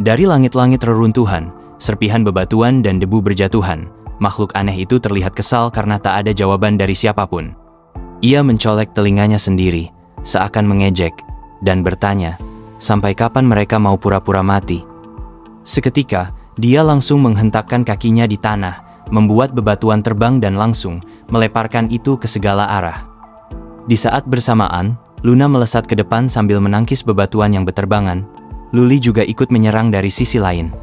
Dari langit-langit reruntuhan, serpihan bebatuan dan debu berjatuhan. Makhluk aneh itu terlihat kesal karena tak ada jawaban dari siapapun. Ia mencolek telinganya sendiri, seakan mengejek, dan bertanya, sampai kapan mereka mau pura-pura mati? Seketika, dia langsung menghentakkan kakinya di tanah, membuat bebatuan terbang dan langsung meleparkan itu ke segala arah. Di saat bersamaan, Luna melesat ke depan sambil menangkis bebatuan yang berterbangan. Luli juga ikut menyerang dari sisi lain.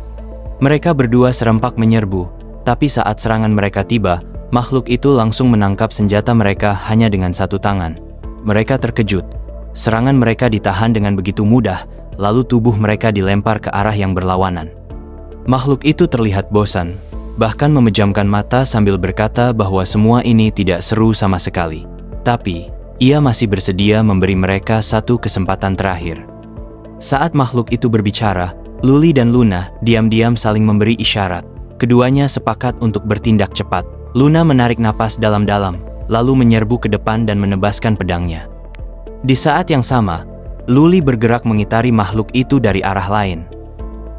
Mereka berdua serempak menyerbu, tapi saat serangan mereka tiba, makhluk itu langsung menangkap senjata mereka hanya dengan satu tangan. Mereka terkejut. Serangan mereka ditahan dengan begitu mudah, lalu tubuh mereka dilempar ke arah yang berlawanan. Makhluk itu terlihat bosan, bahkan memejamkan mata sambil berkata bahwa semua ini tidak seru sama sekali. Tapi, ia masih bersedia memberi mereka satu kesempatan terakhir. Saat makhluk itu berbicara, Luli dan Luna diam-diam saling memberi isyarat. Keduanya sepakat untuk bertindak cepat. Luna menarik napas dalam-dalam, lalu menyerbu ke depan dan menebaskan pedangnya. Di saat yang sama, Luli bergerak mengitari makhluk itu dari arah lain.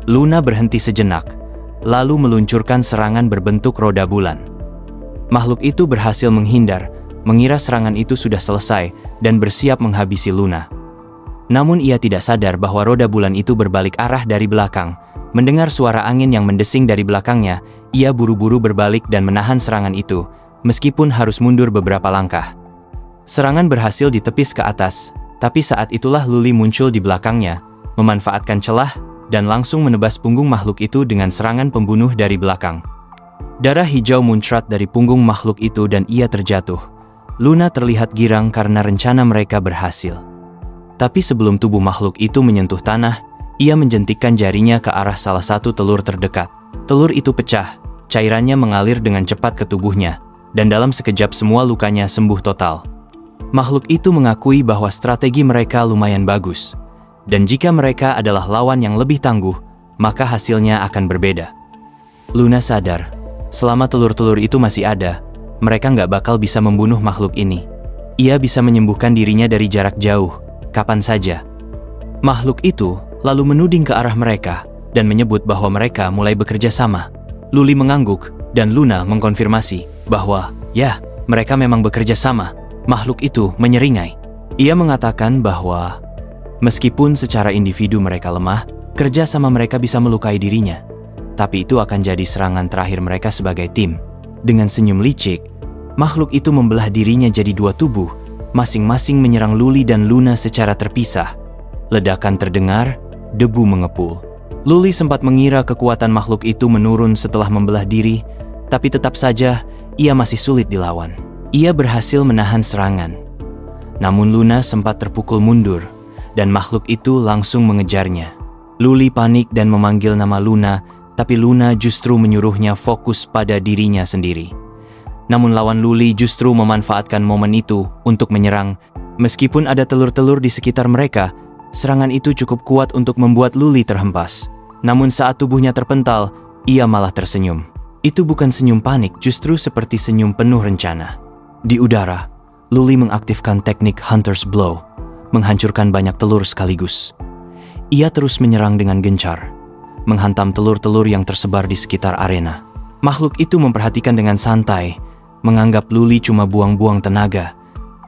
Luna berhenti sejenak, lalu meluncurkan serangan berbentuk roda bulan. Makhluk itu berhasil menghindar, mengira serangan itu sudah selesai dan bersiap menghabisi Luna. Namun ia tidak sadar bahwa roda bulan itu berbalik arah dari belakang. Mendengar suara angin yang mendesing dari belakangnya, ia buru-buru berbalik dan menahan serangan itu, meskipun harus mundur beberapa langkah. Serangan berhasil ditepis ke atas, tapi saat itulah Luli muncul di belakangnya, memanfaatkan celah, dan langsung menebas punggung makhluk itu dengan serangan pembunuh dari belakang. Darah hijau muncrat dari punggung makhluk itu dan ia terjatuh. Luna terlihat girang karena rencana mereka berhasil. Tapi sebelum tubuh makhluk itu menyentuh tanah, ia menjentikkan jarinya ke arah salah satu telur terdekat. Telur itu pecah, cairannya mengalir dengan cepat ke tubuhnya, dan dalam sekejap semua lukanya sembuh total. Makhluk itu mengakui bahwa strategi mereka lumayan bagus, dan jika mereka adalah lawan yang lebih tangguh, maka hasilnya akan berbeda. Luna sadar, selama telur-telur itu masih ada, mereka nggak bakal bisa membunuh makhluk ini. Ia bisa menyembuhkan dirinya dari jarak jauh, kapan saja. Makhluk itu lalu menuding ke arah mereka dan menyebut bahwa mereka mulai bekerja sama. Luli mengangguk dan Luna mengkonfirmasi bahwa, ya, mereka memang bekerja sama. Makhluk itu menyeringai. Ia mengatakan bahwa meskipun secara individu mereka lemah, kerja sama mereka bisa melukai dirinya. Tapi itu akan jadi serangan terakhir mereka sebagai tim. Dengan senyum licik, makhluk itu membelah dirinya jadi dua tubuh, masing-masing menyerang Luli dan Luna secara terpisah. Ledakan terdengar, debu mengepul. Luli sempat mengira kekuatan makhluk itu menurun setelah membelah diri, tapi tetap saja ia masih sulit dilawan. Ia berhasil menahan serangan. Namun Luna sempat terpukul mundur, dan makhluk itu langsung mengejarnya. Luli panik dan memanggil nama Luna, tapi Luna justru menyuruhnya fokus pada dirinya sendiri. Namun lawan Luli justru memanfaatkan momen itu untuk menyerang. Meskipun ada telur-telur di sekitar mereka, serangan itu cukup kuat untuk membuat Luli terhempas. Namun saat tubuhnya terpental, ia malah tersenyum. Itu bukan senyum panik, justru seperti senyum penuh rencana. Di udara, Luli mengaktifkan teknik Hunter's Blow, menghancurkan banyak telur sekaligus. Ia terus menyerang dengan gencar, menghantam telur-telur yang tersebar di sekitar arena. Makhluk itu memperhatikan dengan santai, menganggap Luli cuma buang-buang tenaga.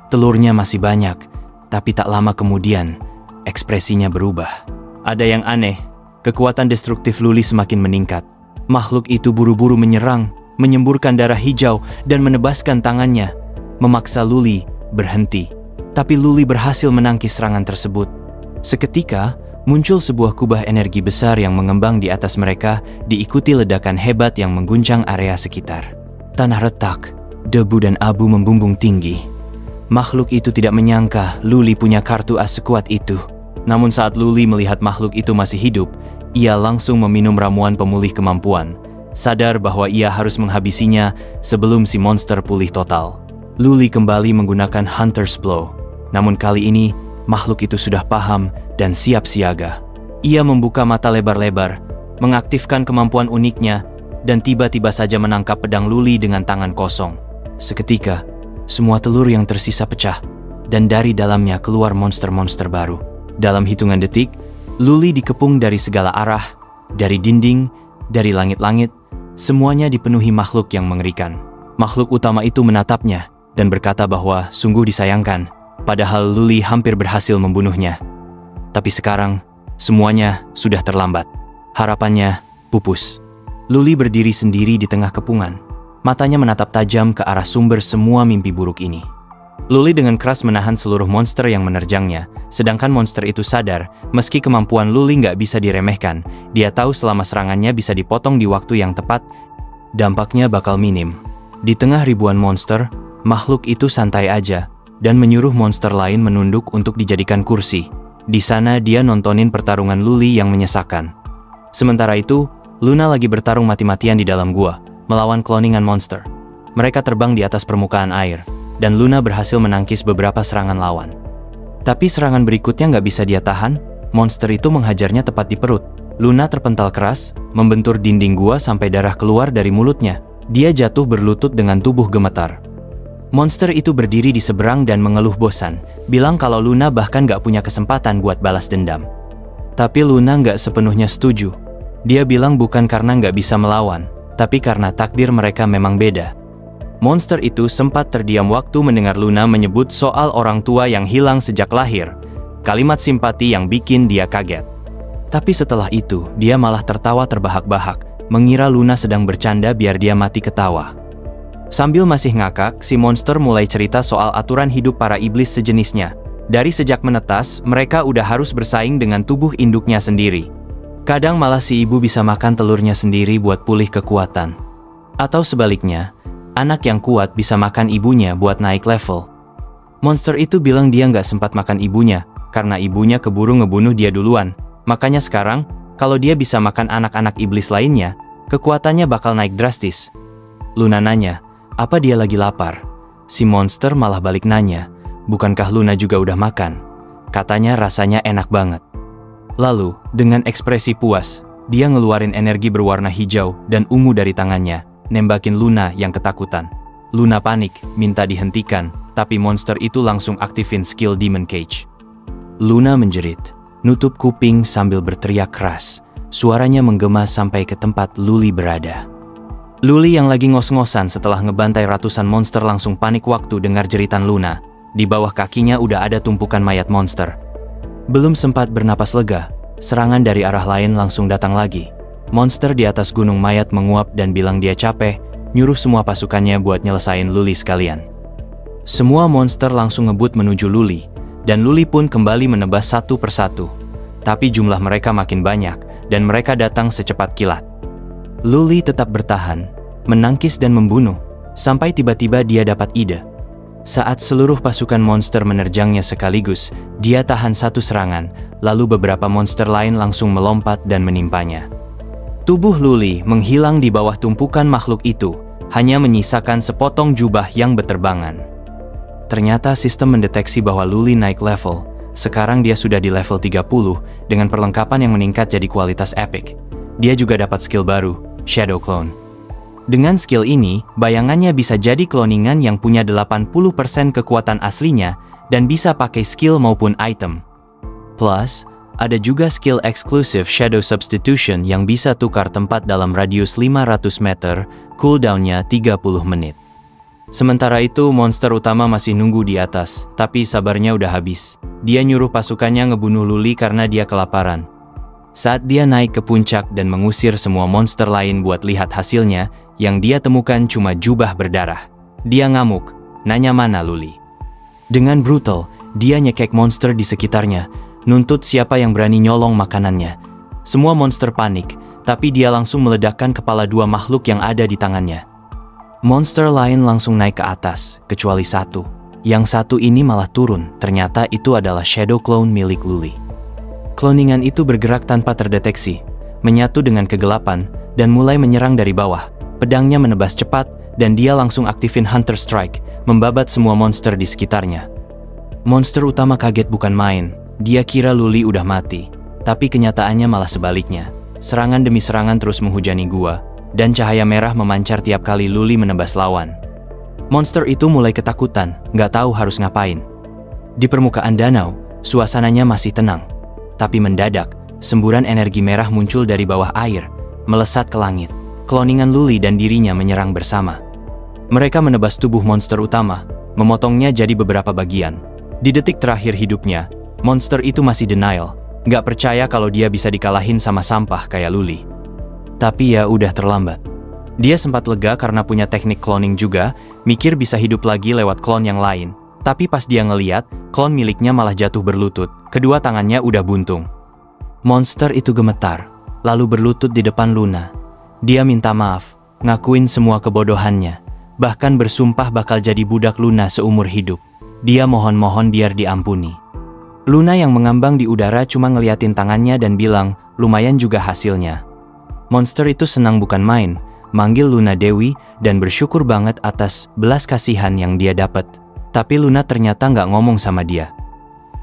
Telurnya masih banyak, tapi tak lama kemudian, ekspresinya berubah. Ada yang aneh, kekuatan destruktif Luli semakin meningkat. Makhluk itu buru-buru menyerang, menyemburkan darah hijau dan menebaskan tangannya, memaksa Luli berhenti. Tapi Luli berhasil menangkis serangan tersebut. Seketika, muncul sebuah kubah energi besar yang mengembang di atas mereka, diikuti ledakan hebat yang mengguncang area sekitar. Tanah retak, debu dan abu membumbung tinggi. Makhluk itu tidak menyangka Luli punya kartu as sekuat itu. Namun saat Luli melihat makhluk itu masih hidup, ia langsung meminum ramuan pemulih kemampuan, sadar bahwa ia harus menghabisinya sebelum si monster pulih total. Luli kembali menggunakan Hunter's Blow. Namun kali ini, makhluk itu sudah paham dan siap siaga. Ia membuka mata lebar-lebar, mengaktifkan kemampuan uniknya, dan tiba-tiba saja menangkap pedang Luli dengan tangan kosong. Seketika, semua telur yang tersisa pecah, dan dari dalamnya keluar monster-monster baru. Dalam hitungan detik, Luli dikepung dari segala arah, dari dinding, dari langit-langit, semuanya dipenuhi makhluk yang mengerikan. Makhluk utama itu menatapnya dan berkata bahwa sungguh disayangkan, padahal Luli hampir berhasil membunuhnya. Tapi sekarang, semuanya sudah terlambat. Harapannya pupus. Luli berdiri sendiri di tengah kepungan. Matanya menatap tajam ke arah sumber semua mimpi buruk ini. Luli dengan keras menahan seluruh monster yang menerjangnya, sedangkan monster itu sadar, meski kemampuan Luli nggak bisa diremehkan, dia tahu selama serangannya bisa dipotong di waktu yang tepat, dampaknya bakal minim. Di tengah ribuan monster, makhluk itu santai aja, dan menyuruh monster lain menunduk untuk dijadikan kursi. Di sana dia nontonin pertarungan Luli yang menyesakan. Sementara itu, Luna lagi bertarung mati-matian di dalam gua, melawan kloningan monster. Mereka terbang di atas permukaan air, dan Luna berhasil menangkis beberapa serangan lawan. Tapi serangan berikutnya nggak bisa dia tahan, monster itu menghajarnya tepat di perut. Luna terpental keras, membentur dinding gua sampai darah keluar dari mulutnya. Dia jatuh berlutut dengan tubuh gemetar. Monster itu berdiri di seberang dan mengeluh bosan, bilang kalau Luna bahkan nggak punya kesempatan buat balas dendam. Tapi Luna nggak sepenuhnya setuju. Dia bilang bukan karena nggak bisa melawan, tapi karena takdir mereka memang beda. Monster itu sempat terdiam waktu mendengar Luna menyebut soal orang tua yang hilang sejak lahir. Kalimat simpati yang bikin dia kaget. Tapi setelah itu, dia malah tertawa terbahak-bahak, mengira Luna sedang bercanda biar dia mati ketawa. Sambil masih ngakak, si monster mulai cerita soal aturan hidup para iblis sejenisnya. Dari sejak menetas, mereka udah harus bersaing dengan tubuh induknya sendiri. Kadang malah si ibu bisa makan telurnya sendiri buat pulih kekuatan. Atau sebaliknya, anak yang kuat bisa makan ibunya buat naik level. Monster itu bilang dia nggak sempat makan ibunya, karena ibunya keburu ngebunuh dia duluan. Makanya sekarang, kalau dia bisa makan anak-anak iblis lainnya, kekuatannya bakal naik drastis. Luna nanya, apa dia lagi lapar? Si monster malah balik nanya, bukankah Luna juga udah makan? Katanya rasanya enak banget. Lalu, dengan ekspresi puas, dia ngeluarin energi berwarna hijau dan ungu dari tangannya, nembakin Luna yang ketakutan. Luna panik, minta dihentikan, tapi monster itu langsung aktifin skill Demon Cage. Luna menjerit, nutup kuping sambil berteriak keras. Suaranya menggema sampai ke tempat Luli berada. Luli yang lagi ngos-ngosan setelah ngebantai ratusan monster langsung panik waktu dengar jeritan Luna. Di bawah kakinya udah ada tumpukan mayat monster. Belum sempat bernapas lega, serangan dari arah lain langsung datang lagi. Monster di atas gunung mayat menguap dan bilang dia capek, nyuruh semua pasukannya buat nyelesain Luli sekalian. Semua monster langsung ngebut menuju Luli, dan Luli pun kembali menebas satu persatu. Tapi jumlah mereka makin banyak, dan mereka datang secepat kilat. Luli tetap bertahan, menangkis dan membunuh, sampai tiba-tiba dia dapat ide. Saat seluruh pasukan monster menerjangnya sekaligus, dia tahan satu serangan, lalu beberapa monster lain langsung melompat dan menimpanya. Tubuh Luli menghilang di bawah tumpukan makhluk itu, hanya menyisakan sepotong jubah yang berterbangan. Ternyata sistem mendeteksi bahwa Luli naik level. Sekarang dia sudah di level 30, dengan perlengkapan yang meningkat jadi kualitas epic. Dia juga dapat skill baru, Shadow Clone. Dengan skill ini, bayangannya bisa jadi kloningan yang punya 80% kekuatan aslinya dan bisa pakai skill maupun item. Plus, ada juga skill eksklusif Shadow Substitution yang bisa tukar tempat dalam radius 500 meter, cooldownnya 30 menit. Sementara itu, monster utama masih nunggu di atas, tapi sabarnya udah habis. Dia nyuruh pasukannya ngebunuh Luli karena dia kelaparan. Saat dia naik ke puncak dan mengusir semua monster lain buat lihat hasilnya, yang dia temukan cuma jubah berdarah. Dia ngamuk, nanya mana Luli. Dengan brutal, dia nyekek monster di sekitarnya, nuntut siapa yang berani nyolong makanannya. Semua monster panik, tapi dia langsung meledakkan kepala dua makhluk yang ada di tangannya. Monster lain langsung naik ke atas, kecuali satu. Yang satu ini malah turun, ternyata itu adalah Shadow Clone milik Luli. Kloningan itu bergerak tanpa terdeteksi, menyatu dengan kegelapan, dan mulai menyerang dari bawah. Pedangnya menebas cepat, dan dia langsung aktifin Hunter Strike, membabat semua monster di sekitarnya. Monster utama kaget bukan main, dia kira Luli udah mati. Tapi kenyataannya malah sebaliknya. Serangan demi serangan terus menghujani gua, dan cahaya merah memancar tiap kali Luli menebas lawan. Monster itu mulai ketakutan, nggak tahu harus ngapain. Di permukaan danau, suasananya masih tenang. Tapi mendadak, semburan energi merah muncul dari bawah air, melesat ke langit. Kloningan Luli dan dirinya menyerang bersama. Mereka menebas tubuh monster utama, memotongnya jadi beberapa bagian. Di detik terakhir hidupnya, monster itu masih denial, nggak percaya kalau dia bisa dikalahin sama sampah kayak Luli. Tapi ya udah terlambat. Dia sempat lega karena punya teknik cloning juga, mikir bisa hidup lagi lewat klon yang lain. Tapi pas dia ngeliat, klon miliknya malah jatuh berlutut, kedua tangannya udah buntung. Monster itu gemetar, lalu berlutut di depan Luna. Dia minta maaf, ngakuin semua kebodohannya, bahkan bersumpah bakal jadi budak Luna seumur hidup. Dia mohon-mohon biar diampuni. Luna yang mengambang di udara cuma ngeliatin tangannya dan bilang, lumayan juga hasilnya. Monster itu senang bukan main, manggil Luna Dewi dan bersyukur banget atas belas kasihan yang dia dapat. Tapi Luna ternyata nggak ngomong sama dia.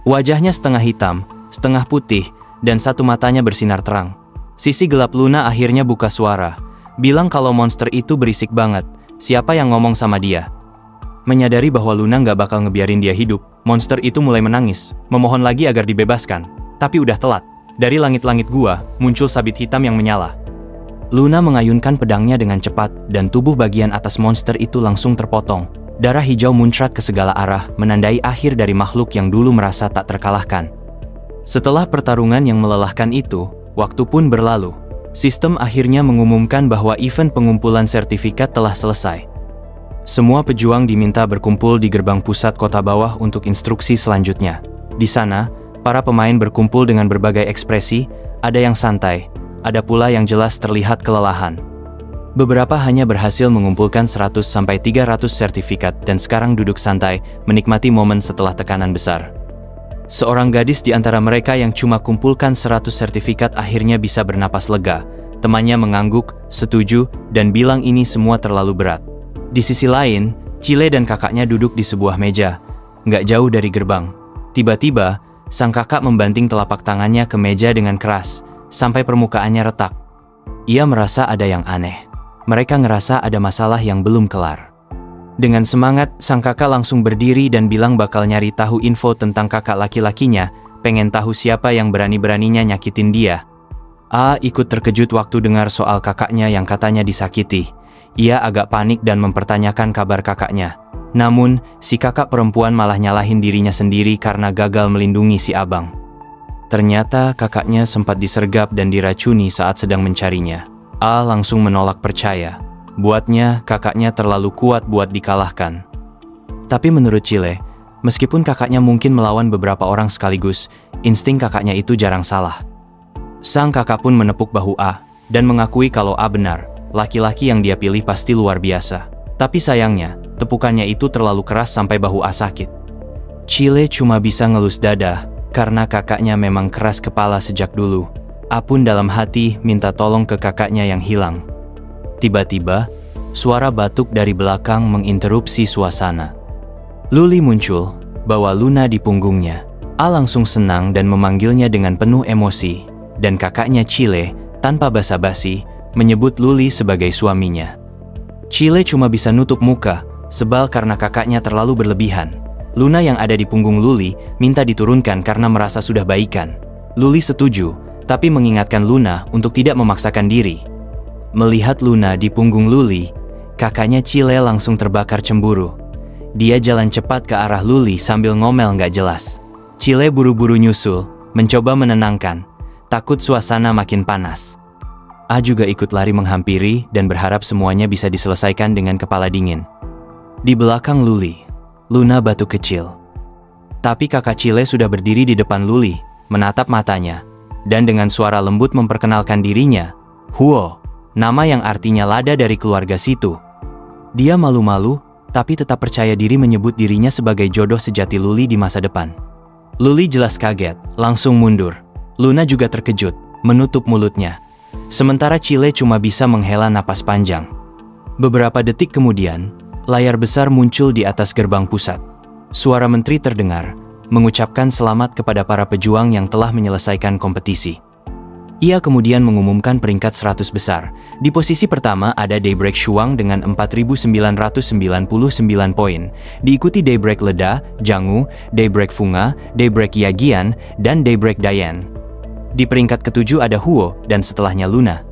Wajahnya setengah hitam, setengah putih, dan satu matanya bersinar terang. Sisi gelap Luna akhirnya buka suara, bilang kalau monster itu berisik banget, siapa yang ngomong sama dia. Menyadari bahwa Luna nggak bakal ngebiarin dia hidup, monster itu mulai menangis, memohon lagi agar dibebaskan. Tapi udah telat, dari langit-langit gua, muncul sabit hitam yang menyala. Luna mengayunkan pedangnya dengan cepat, dan tubuh bagian atas monster itu langsung terpotong. Darah hijau muncrat ke segala arah, menandai akhir dari makhluk yang dulu merasa tak terkalahkan. Setelah pertarungan yang melelahkan itu, waktu pun berlalu. Sistem akhirnya mengumumkan bahwa event pengumpulan sertifikat telah selesai. Semua pejuang diminta berkumpul di gerbang pusat kota bawah untuk instruksi selanjutnya. Di sana, para pemain berkumpul dengan berbagai ekspresi, ada yang santai, ada pula yang jelas terlihat kelelahan. Beberapa hanya berhasil mengumpulkan 100-300 sertifikat dan sekarang duduk santai, menikmati momen setelah tekanan besar. Seorang gadis di antara mereka yang cuma kumpulkan 100 sertifikat akhirnya bisa bernapas lega. Temannya mengangguk, setuju, dan bilang ini semua terlalu berat. Di sisi lain, Chile dan kakaknya duduk di sebuah meja, nggak jauh dari gerbang. Tiba-tiba, sang kakak membanting telapak tangannya ke meja dengan keras, sampai permukaannya retak. Ia merasa ada yang aneh. Mereka ngerasa ada masalah yang belum kelar. Dengan semangat, sang kakak langsung berdiri dan bilang bakal nyari tahu info tentang kakak laki-lakinya, pengen tahu siapa yang berani-beraninya nyakitin dia. Ikut terkejut waktu dengar soal kakaknya yang katanya disakiti. Ia agak panik dan mempertanyakan kabar kakaknya. Namun, si kakak perempuan malah nyalahin dirinya sendiri karena gagal melindungi si abang. Ternyata kakaknya sempat disergap dan diracuni saat sedang mencarinya. Langsung menolak percaya. Buatnya, kakaknya terlalu kuat buat dikalahkan. Tapi menurut Chile, meskipun kakaknya mungkin melawan beberapa orang sekaligus, insting kakaknya itu jarang salah. Sang kakak pun menepuk bahu A, dan mengakui kalau A benar, laki-laki yang dia pilih pasti luar biasa. Tapi sayangnya, tepukannya itu terlalu keras sampai bahu A sakit. Chile cuma bisa ngelus dada, karena kakaknya memang keras kepala sejak dulu. A pun dalam hati minta tolong ke kakaknya yang hilang. Tiba-tiba, suara batuk dari belakang menginterupsi suasana. Luli muncul, bawa Luna di punggungnya. A langsung senang dan memanggilnya dengan penuh emosi, dan kakaknya Chile, tanpa basa-basi, menyebut Luli sebagai suaminya. Chile cuma bisa nutup muka, sebal karena kakaknya terlalu berlebihan. Luna yang ada di punggung Luli minta diturunkan karena merasa sudah baikan. Luli setuju, tapi mengingatkan Luna untuk tidak memaksakan diri. Melihat Luna di punggung Luli, kakaknya Chile langsung terbakar cemburu. Dia jalan cepat ke arah Luli sambil ngomel nggak jelas. Chile buru-buru nyusul, mencoba menenangkan, takut suasana makin panas. A juga ikut lari menghampiri dan berharap semuanya bisa diselesaikan dengan kepala dingin. Di belakang Luli, Luna batuk kecil. Tapi kakak Chile sudah berdiri di depan Luli, menatap matanya, dan dengan suara lembut memperkenalkan dirinya, Huo, nama yang artinya lada dari keluarga situ. Dia malu-malu, tapi tetap percaya diri menyebut dirinya sebagai jodoh sejati Luli di masa depan. Luli jelas kaget, langsung mundur. Luna juga terkejut, menutup mulutnya. Sementara Chile cuma bisa menghela napas panjang. Beberapa detik kemudian, layar besar muncul di atas gerbang pusat. Suara menteri terdengar, mengucapkan selamat kepada para pejuang yang telah menyelesaikan kompetisi. Ia kemudian mengumumkan peringkat 100 besar. Di posisi pertama ada Daybreak Shuang dengan 4.999 poin, diikuti Daybreak Leda, Jangu, Daybreak Funga, Daybreak Yagian, dan Daybreak Dayan. Di peringkat ke-7 ada Huo dan setelahnya Luna.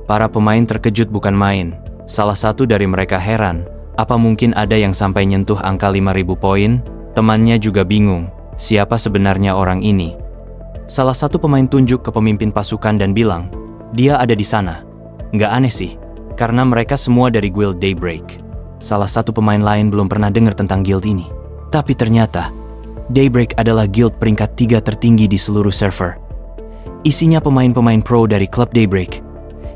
Para pemain terkejut bukan main. Salah satu dari mereka heran, apa mungkin ada yang sampai nyentuh angka 5.000 poin? Temannya juga bingung, siapa sebenarnya orang ini? Salah satu pemain tunjuk ke pemimpin pasukan dan bilang, dia ada di sana. Nggak aneh sih, karena mereka semua dari Guild Daybreak. Salah satu pemain lain belum pernah dengar tentang guild ini. Tapi ternyata, Daybreak adalah guild peringkat 3 tertinggi di seluruh server. Isinya pemain-pemain pro dari klub Daybreak,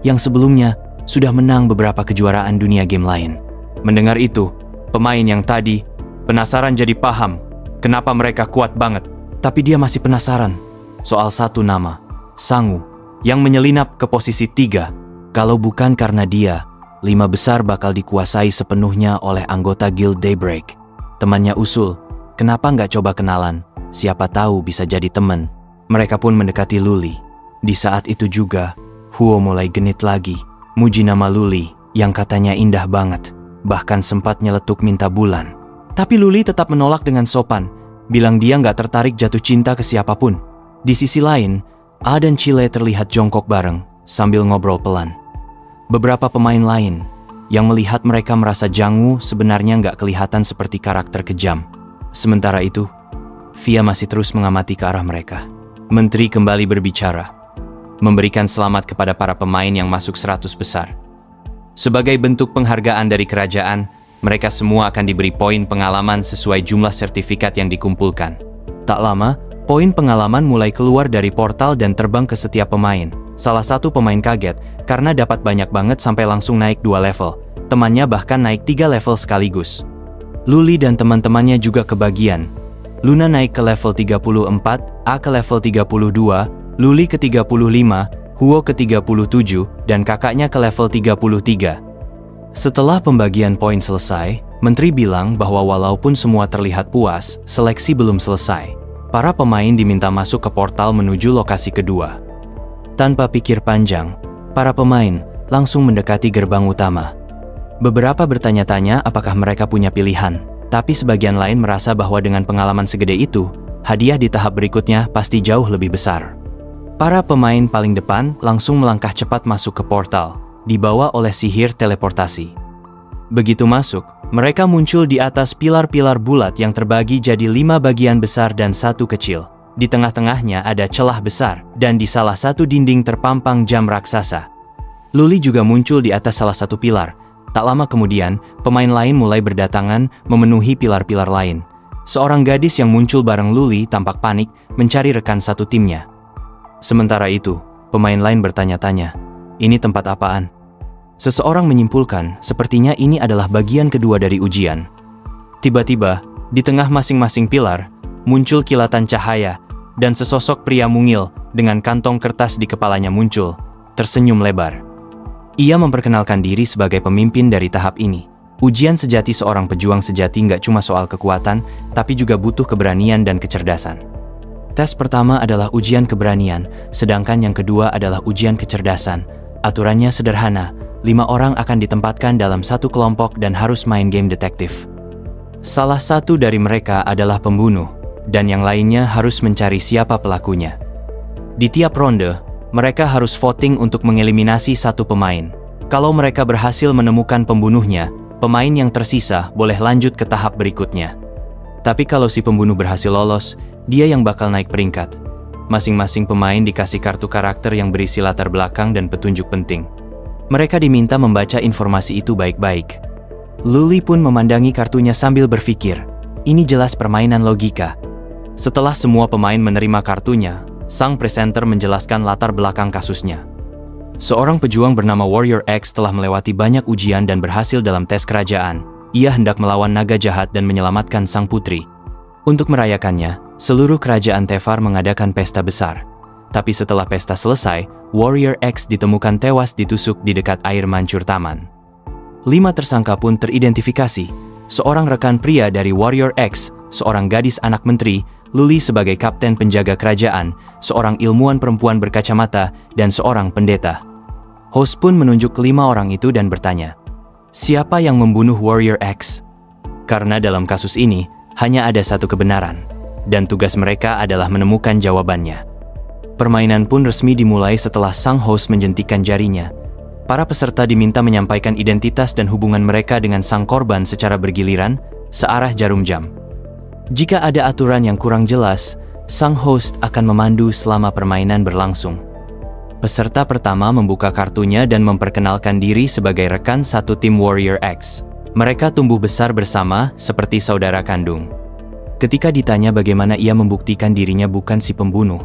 yang sebelumnya sudah menang beberapa kejuaraan dunia game lain. Mendengar itu, pemain yang tadi penasaran jadi paham kenapa mereka kuat banget. Tapi dia masih penasaran soal satu nama, Sangu, yang menyelinap ke posisi 3. Kalau bukan karena dia, 5 besar bakal dikuasai sepenuhnya oleh anggota Guild Daybreak. Temannya usul, kenapa nggak coba kenalan? Siapa tahu bisa jadi teman. Mereka pun mendekati Luli. Di saat itu juga, Huo mulai genit lagi, muji nama Luli yang katanya indah banget, bahkan sempat nyeletuk minta bulan. Tapi Luli tetap menolak dengan sopan, bilang dia nggak tertarik jatuh cinta ke siapapun. Di sisi lain, A dan Chile terlihat jongkok bareng, sambil ngobrol pelan. Beberapa pemain lain yang melihat mereka merasa janggu sebenarnya nggak kelihatan seperti karakter kejam. Sementara itu, Fia masih terus mengamati ke arah mereka. Menteri kembali berbicara, memberikan selamat kepada para pemain yang masuk 100 besar. Sebagai bentuk penghargaan dari kerajaan, mereka semua akan diberi poin pengalaman sesuai jumlah sertifikat yang dikumpulkan. Tak lama, poin pengalaman mulai keluar dari portal dan terbang ke setiap pemain. Salah satu pemain kaget karena dapat banyak banget sampai langsung naik 2 level. Temannya bahkan naik 3 level sekaligus. Luli dan teman-temannya juga kebagian. Luna naik ke level 34, A ke level 32, Luli ke 35, Huo ke 37, dan kakaknya ke level 33. Setelah pembagian poin selesai, Menteri bilang bahwa walaupun semua terlihat puas, seleksi belum selesai. Para pemain diminta masuk ke portal menuju lokasi kedua. Tanpa pikir panjang, para pemain langsung mendekati gerbang utama. Beberapa bertanya-tanya apakah mereka punya pilihan, tapi sebagian lain merasa bahwa dengan pengalaman segede itu, hadiah di tahap berikutnya pasti jauh lebih besar. Para pemain paling depan langsung melangkah cepat masuk ke portal, dibawa oleh sihir teleportasi. Begitu masuk, mereka muncul di atas pilar-pilar bulat yang terbagi jadi 5 bagian besar dan 1 kecil. Di tengah-tengahnya ada celah besar, dan di salah satu dinding terpampang jam raksasa. Luli juga muncul di atas salah satu pilar. Tak lama kemudian, pemain lain mulai berdatangan memenuhi pilar-pilar lain. Seorang gadis yang muncul bareng Luli tampak panik mencari rekan satu timnya. Sementara itu, pemain lain bertanya-tanya, ini tempat apaan? Seseorang menyimpulkan, sepertinya ini adalah bagian kedua dari ujian. Tiba-tiba, di tengah masing-masing pilar, muncul kilatan cahaya, dan sesosok pria mungil dengan kantong kertas di kepalanya muncul, tersenyum lebar. Ia memperkenalkan diri sebagai pemimpin dari tahap ini. Ujian sejati seorang pejuang sejati nggak cuma soal kekuatan, tapi juga butuh keberanian dan kecerdasan. Tes pertama adalah ujian keberanian, sedangkan yang kedua adalah ujian kecerdasan. Aturannya sederhana, 5 orang akan ditempatkan dalam satu kelompok dan harus main game detektif. Salah satu dari mereka adalah pembunuh, dan yang lainnya harus mencari siapa pelakunya. Di tiap ronde, mereka harus voting untuk mengeliminasi satu pemain. Kalau mereka berhasil menemukan pembunuhnya, pemain yang tersisa boleh lanjut ke tahap berikutnya. Tapi kalau si pembunuh berhasil lolos, dia yang bakal naik peringkat. Masing-masing pemain dikasih kartu karakter yang berisi latar belakang dan petunjuk penting. Mereka diminta membaca informasi itu baik-baik. Luli pun memandangi kartunya sambil berpikir, ini jelas permainan logika. Setelah semua pemain menerima kartunya, sang presenter menjelaskan latar belakang kasusnya. Seorang pejuang bernama Warrior X telah melewati banyak ujian dan berhasil dalam tes kerajaan. Ia hendak melawan naga jahat dan menyelamatkan sang putri. Untuk merayakannya, seluruh kerajaan Tefar mengadakan pesta besar. Tapi setelah pesta selesai, Warrior X ditemukan tewas ditusuk di dekat air mancur taman. 5 tersangka pun teridentifikasi. Seorang rekan pria dari Warrior X, seorang gadis anak menteri, Luli sebagai kapten penjaga kerajaan, seorang ilmuwan perempuan berkacamata, dan seorang pendeta. Host pun menunjuk ke 5 orang itu dan bertanya, siapa yang membunuh Warrior X? Karena dalam kasus ini, hanya ada satu kebenaran, dan tugas mereka adalah menemukan jawabannya. Permainan pun resmi dimulai setelah sang host menjentikan jarinya. Para peserta diminta menyampaikan identitas dan hubungan mereka dengan sang korban secara bergiliran, searah jarum jam. Jika ada aturan yang kurang jelas, sang host akan memandu selama permainan berlangsung. Peserta pertama membuka kartunya dan memperkenalkan diri sebagai rekan satu tim Warrior X. Mereka tumbuh besar bersama seperti saudara kandung. Ketika ditanya bagaimana ia membuktikan dirinya bukan si pembunuh,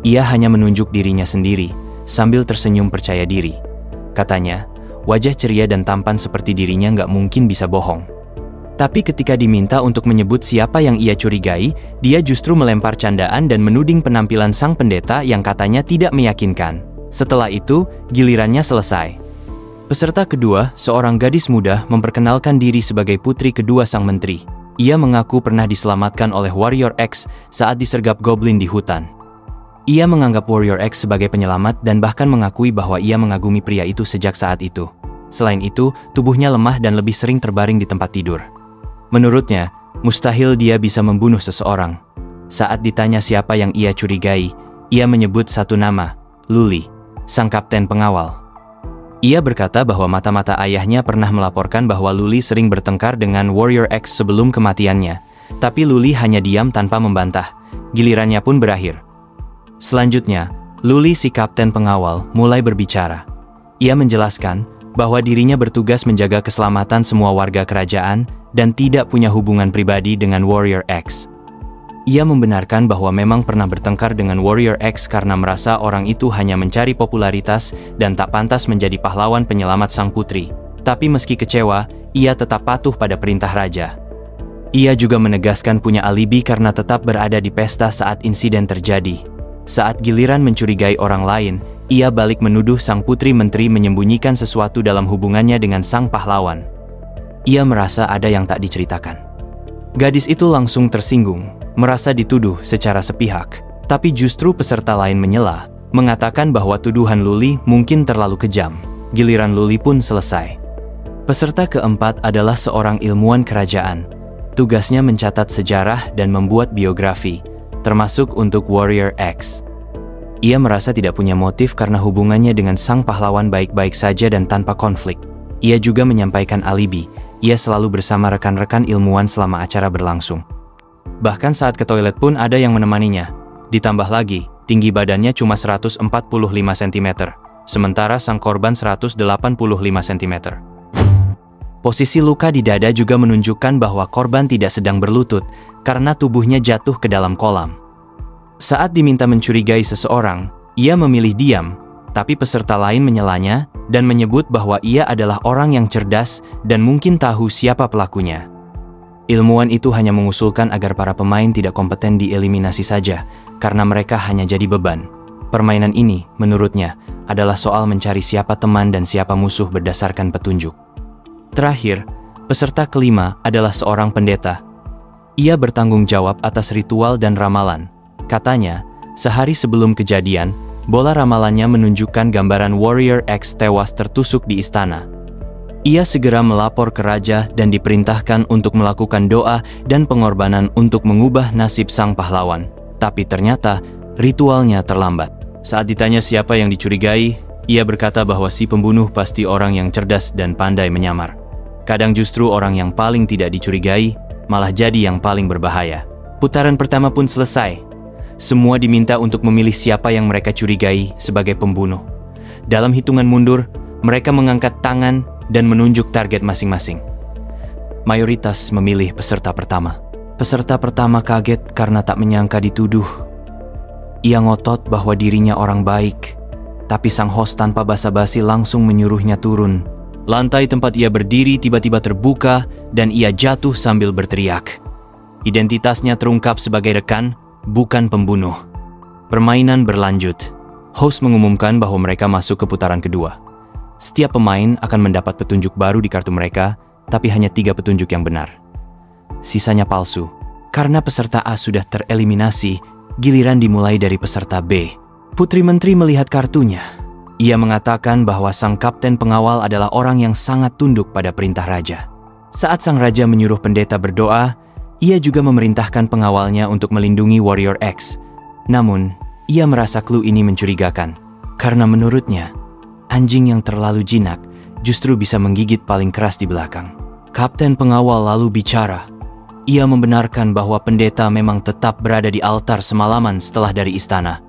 ia hanya menunjuk dirinya sendiri, sambil tersenyum percaya diri. Katanya, wajah ceria dan tampan seperti dirinya nggak mungkin bisa bohong. Tapi ketika diminta untuk menyebut siapa yang ia curigai, dia justru melempar candaan dan menuding penampilan sang pendeta yang katanya tidak meyakinkan. Setelah itu, gilirannya selesai. Peserta kedua, seorang gadis muda, memperkenalkan diri sebagai putri kedua sang menteri. Ia mengaku pernah diselamatkan oleh Warrior X saat disergap goblin di hutan. Ia menganggap Warrior X sebagai penyelamat dan bahkan mengakui bahwa ia mengagumi pria itu sejak saat itu. Selain itu, tubuhnya lemah dan lebih sering terbaring di tempat tidur. Menurutnya, mustahil dia bisa membunuh seseorang. Saat ditanya siapa yang ia curigai, ia menyebut satu nama, Luli, sang kapten pengawal. Ia berkata bahwa mata-mata ayahnya pernah melaporkan bahwa Luli sering bertengkar dengan Warrior X sebelum kematiannya, tapi Luli hanya diam tanpa membantah. Gilirannya pun berakhir. Selanjutnya, Luli si kapten pengawal mulai berbicara. Ia menjelaskan bahwa dirinya bertugas menjaga keselamatan semua warga kerajaan dan tidak punya hubungan pribadi dengan Warrior X. Ia membenarkan bahwa memang pernah bertengkar dengan Warrior X karena merasa orang itu hanya mencari popularitas dan tak pantas menjadi pahlawan penyelamat sang putri. Tapi meski kecewa, ia tetap patuh pada perintah raja. Ia juga menegaskan punya alibi karena tetap berada di pesta saat insiden terjadi. Saat giliran mencurigai orang lain, ia balik menuduh sang putri menteri menyembunyikan sesuatu dalam hubungannya dengan sang pahlawan. Ia merasa ada yang tak diceritakan. Gadis itu langsung tersinggung, merasa dituduh secara sepihak. Tapi justru peserta lain menyela, mengatakan bahwa tuduhan Luli mungkin terlalu kejam. Giliran Luli pun selesai. Peserta keempat adalah seorang ilmuwan kerajaan. Tugasnya mencatat sejarah dan membuat biografi, termasuk untuk Warrior X. Ia merasa tidak punya motif karena hubungannya dengan sang pahlawan baik-baik saja dan tanpa konflik. Ia juga menyampaikan alibi, ia selalu bersama rekan-rekan ilmuwan selama acara berlangsung. Bahkan saat ke toilet pun ada yang menemaninya. Ditambah lagi, tinggi badannya cuma 145 cm, sementara sang korban 185 cm. Posisi luka di dada juga menunjukkan bahwa korban tidak sedang berlutut, karena tubuhnya jatuh ke dalam kolam. Saat diminta mencurigai seseorang, ia memilih diam, tapi peserta lain menyelanya dan menyebut bahwa ia adalah orang yang cerdas dan mungkin tahu siapa pelakunya. Ilmuwan itu hanya mengusulkan agar para pemain tidak kompeten dieliminasi saja, karena mereka hanya jadi beban. Permainan ini, menurutnya, adalah soal mencari siapa teman dan siapa musuh berdasarkan petunjuk. Terakhir, peserta kelima adalah seorang pendeta. Ia bertanggung jawab atas ritual dan ramalan. Katanya, sehari sebelum kejadian, bola ramalannya menunjukkan gambaran Warrior X tewas tertusuk di istana. Ia segera melapor ke raja dan diperintahkan untuk melakukan doa dan pengorbanan untuk mengubah nasib sang pahlawan. Tapi ternyata, ritualnya terlambat. Saat ditanya siapa yang dicurigai, ia berkata bahwa si pembunuh pasti orang yang cerdas dan pandai menyamar. Kadang justru orang yang paling tidak dicurigai, malah jadi yang paling berbahaya. Putaran pertama pun selesai. Semua diminta untuk memilih siapa yang mereka curigai sebagai pembunuh. Dalam hitungan mundur, mereka mengangkat tangan dan menunjuk target masing-masing. Mayoritas memilih peserta pertama. Peserta pertama kaget karena tak menyangka dituduh. Ia ngotot bahwa dirinya orang baik, tapi sang host tanpa basa-basi langsung menyuruhnya turun. Lantai tempat ia berdiri tiba-tiba terbuka dan ia jatuh sambil berteriak. Identitasnya terungkap sebagai rekan, bukan pembunuh. Permainan berlanjut. Host mengumumkan bahwa mereka masuk ke putaran kedua. Setiap pemain akan mendapat petunjuk baru di kartu mereka, tapi hanya 3 petunjuk yang benar. Sisanya palsu. Karena peserta A sudah tereliminasi, giliran dimulai dari peserta B. Putri Menteri melihat kartunya. Ia mengatakan bahwa sang kapten pengawal adalah orang yang sangat tunduk pada perintah raja. Saat sang raja menyuruh pendeta berdoa, ia juga memerintahkan pengawalnya untuk melindungi Warrior X. Namun, Ia merasa clue ini mencurigakan, karena menurutnya, anjing yang terlalu jinak justru bisa menggigit paling keras di belakang. Kapten pengawal lalu bicara. Ia membenarkan bahwa pendeta memang tetap berada di altar semalaman setelah dari istana.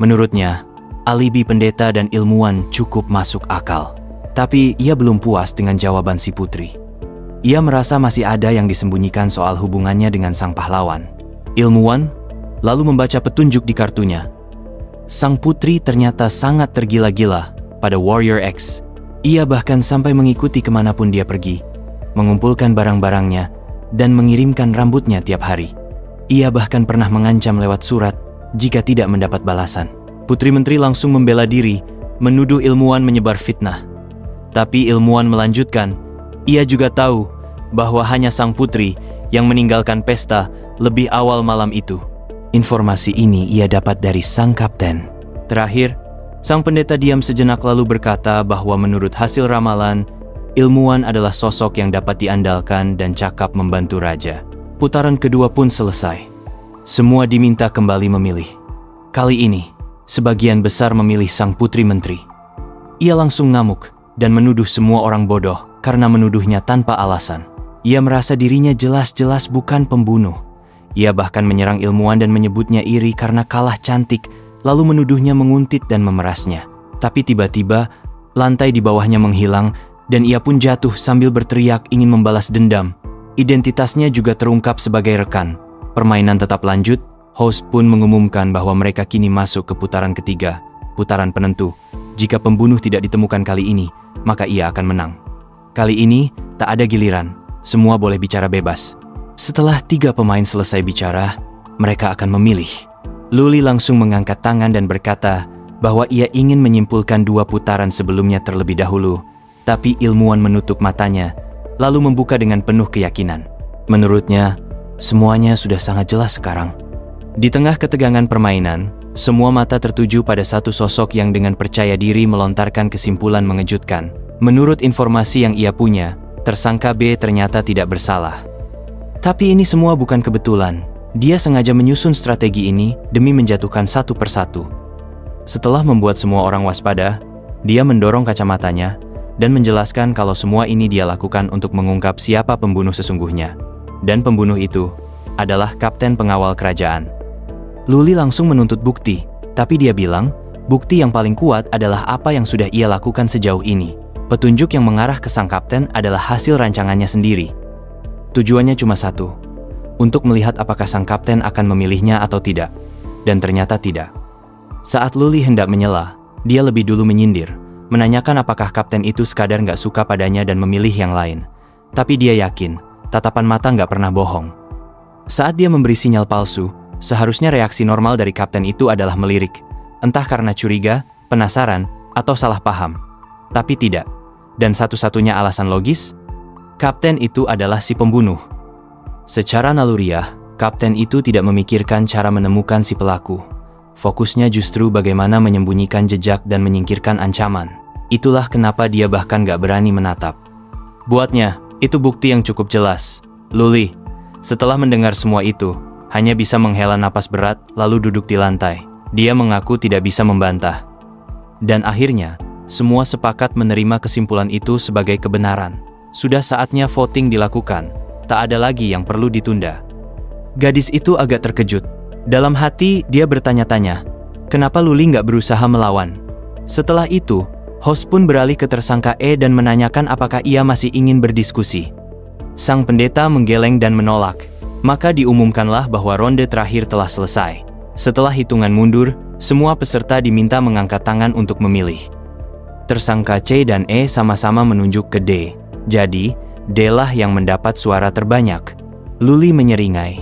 Menurutnya, alibi pendeta dan ilmuwan cukup masuk akal. Tapi ia belum puas dengan jawaban si putri. Ia merasa masih ada yang disembunyikan soal hubungannya dengan sang pahlawan. Ilmuwan lalu membaca petunjuk di kartunya. Sang putri ternyata sangat tergila-gila pada Warrior X. Ia bahkan sampai mengikuti kemanapun dia pergi, mengumpulkan barang-barangnya, dan mengirimkan rambutnya tiap hari. Ia bahkan pernah mengancam lewat surat jika tidak mendapat balasan. Putri Menteri langsung membela diri, menuduh ilmuwan menyebar fitnah. Tapi ilmuwan melanjutkan, ia juga tahu bahwa hanya sang putri yang meninggalkan pesta lebih awal malam itu. Informasi ini ia dapat dari sang kapten. Terakhir, sang pendeta diam sejenak lalu berkata bahwa menurut hasil ramalan, ilmuwan adalah sosok yang dapat diandalkan dan cakap membantu raja. Putaran kedua pun selesai. Semua diminta kembali memilih. Kali ini, sebagian besar memilih sang putri menteri. Ia langsung ngamuk dan menuduh semua orang bodoh karena menuduhnya tanpa alasan. Ia merasa dirinya jelas-jelas bukan pembunuh. Ia bahkan menyerang ilmuwan dan menyebutnya iri karena kalah cantik, lalu menuduhnya menguntit dan memerasnya. Tapi tiba-tiba, lantai di bawahnya menghilang, dan ia pun jatuh sambil berteriak ingin membalas dendam. Identitasnya juga terungkap sebagai rekan. Permainan tetap lanjut, host pun mengumumkan bahwa mereka kini masuk ke putaran ketiga, putaran penentu. Jika pembunuh tidak ditemukan kali ini, maka ia akan menang. Kali ini, tak ada giliran, semua boleh bicara bebas. Setelah 3 pemain selesai bicara, mereka akan memilih. Luli langsung mengangkat tangan dan berkata bahwa ia ingin menyimpulkan 2 putaran sebelumnya terlebih dahulu, tapi ilmuwan menutup matanya, lalu membuka dengan penuh keyakinan. Menurutnya, semuanya sudah sangat jelas sekarang. Di tengah ketegangan permainan, semua mata tertuju pada satu sosok yang dengan percaya diri melontarkan kesimpulan mengejutkan. Menurut informasi yang ia punya, tersangka B ternyata tidak bersalah. Tapi ini semua bukan kebetulan. Dia sengaja menyusun strategi ini demi menjatuhkan satu persatu. Setelah membuat semua orang waspada, dia mendorong kacamatanya dan menjelaskan kalau semua ini dia lakukan untuk mengungkap siapa pembunuh sesungguhnya. Dan pembunuh itu adalah kapten pengawal kerajaan. Luli langsung menuntut bukti, tapi dia bilang, bukti yang paling kuat adalah apa yang sudah ia lakukan sejauh ini. Petunjuk yang mengarah ke sang kapten adalah hasil rancangannya sendiri. Tujuannya cuma satu, untuk melihat apakah sang kapten akan memilihnya atau tidak. Dan ternyata tidak. Saat Luli hendak menyela, dia lebih dulu menyindir, menanyakan apakah kapten itu sekadar nggak suka padanya dan memilih yang lain. Tapi dia yakin, tatapan mata nggak pernah bohong. Saat dia memberi sinyal palsu, seharusnya reaksi normal dari kapten itu adalah melirik, entah karena curiga, penasaran, atau salah paham. Tapi tidak. Dan satu-satunya alasan logis, kapten itu adalah si pembunuh. Secara naluriah, kapten itu tidak memikirkan cara menemukan si pelaku. Fokusnya justru bagaimana menyembunyikan jejak dan menyingkirkan ancaman. Itulah kenapa dia bahkan gak berani menatap. Buatnya, itu bukti yang cukup jelas. Luli, setelah mendengar semua itu, hanya bisa menghela napas berat lalu duduk di lantai. Dia mengaku tidak bisa membantah. Dan akhirnya, semua sepakat menerima kesimpulan itu sebagai kebenaran. Sudah saatnya voting dilakukan, tak ada lagi yang perlu ditunda. Gadis itu agak terkejut. Dalam hati, dia bertanya-tanya, kenapa Luli nggak berusaha melawan? Setelah itu, host pun beralih ke tersangka E dan menanyakan apakah ia masih ingin berdiskusi. Sang pendeta menggeleng dan menolak, maka diumumkanlah bahwa ronde terakhir telah selesai. Setelah hitungan mundur, semua peserta diminta mengangkat tangan untuk memilih. Tersangka C dan E sama-sama menunjuk ke D. Jadi, D-lah yang mendapat suara terbanyak. Luli menyeringai.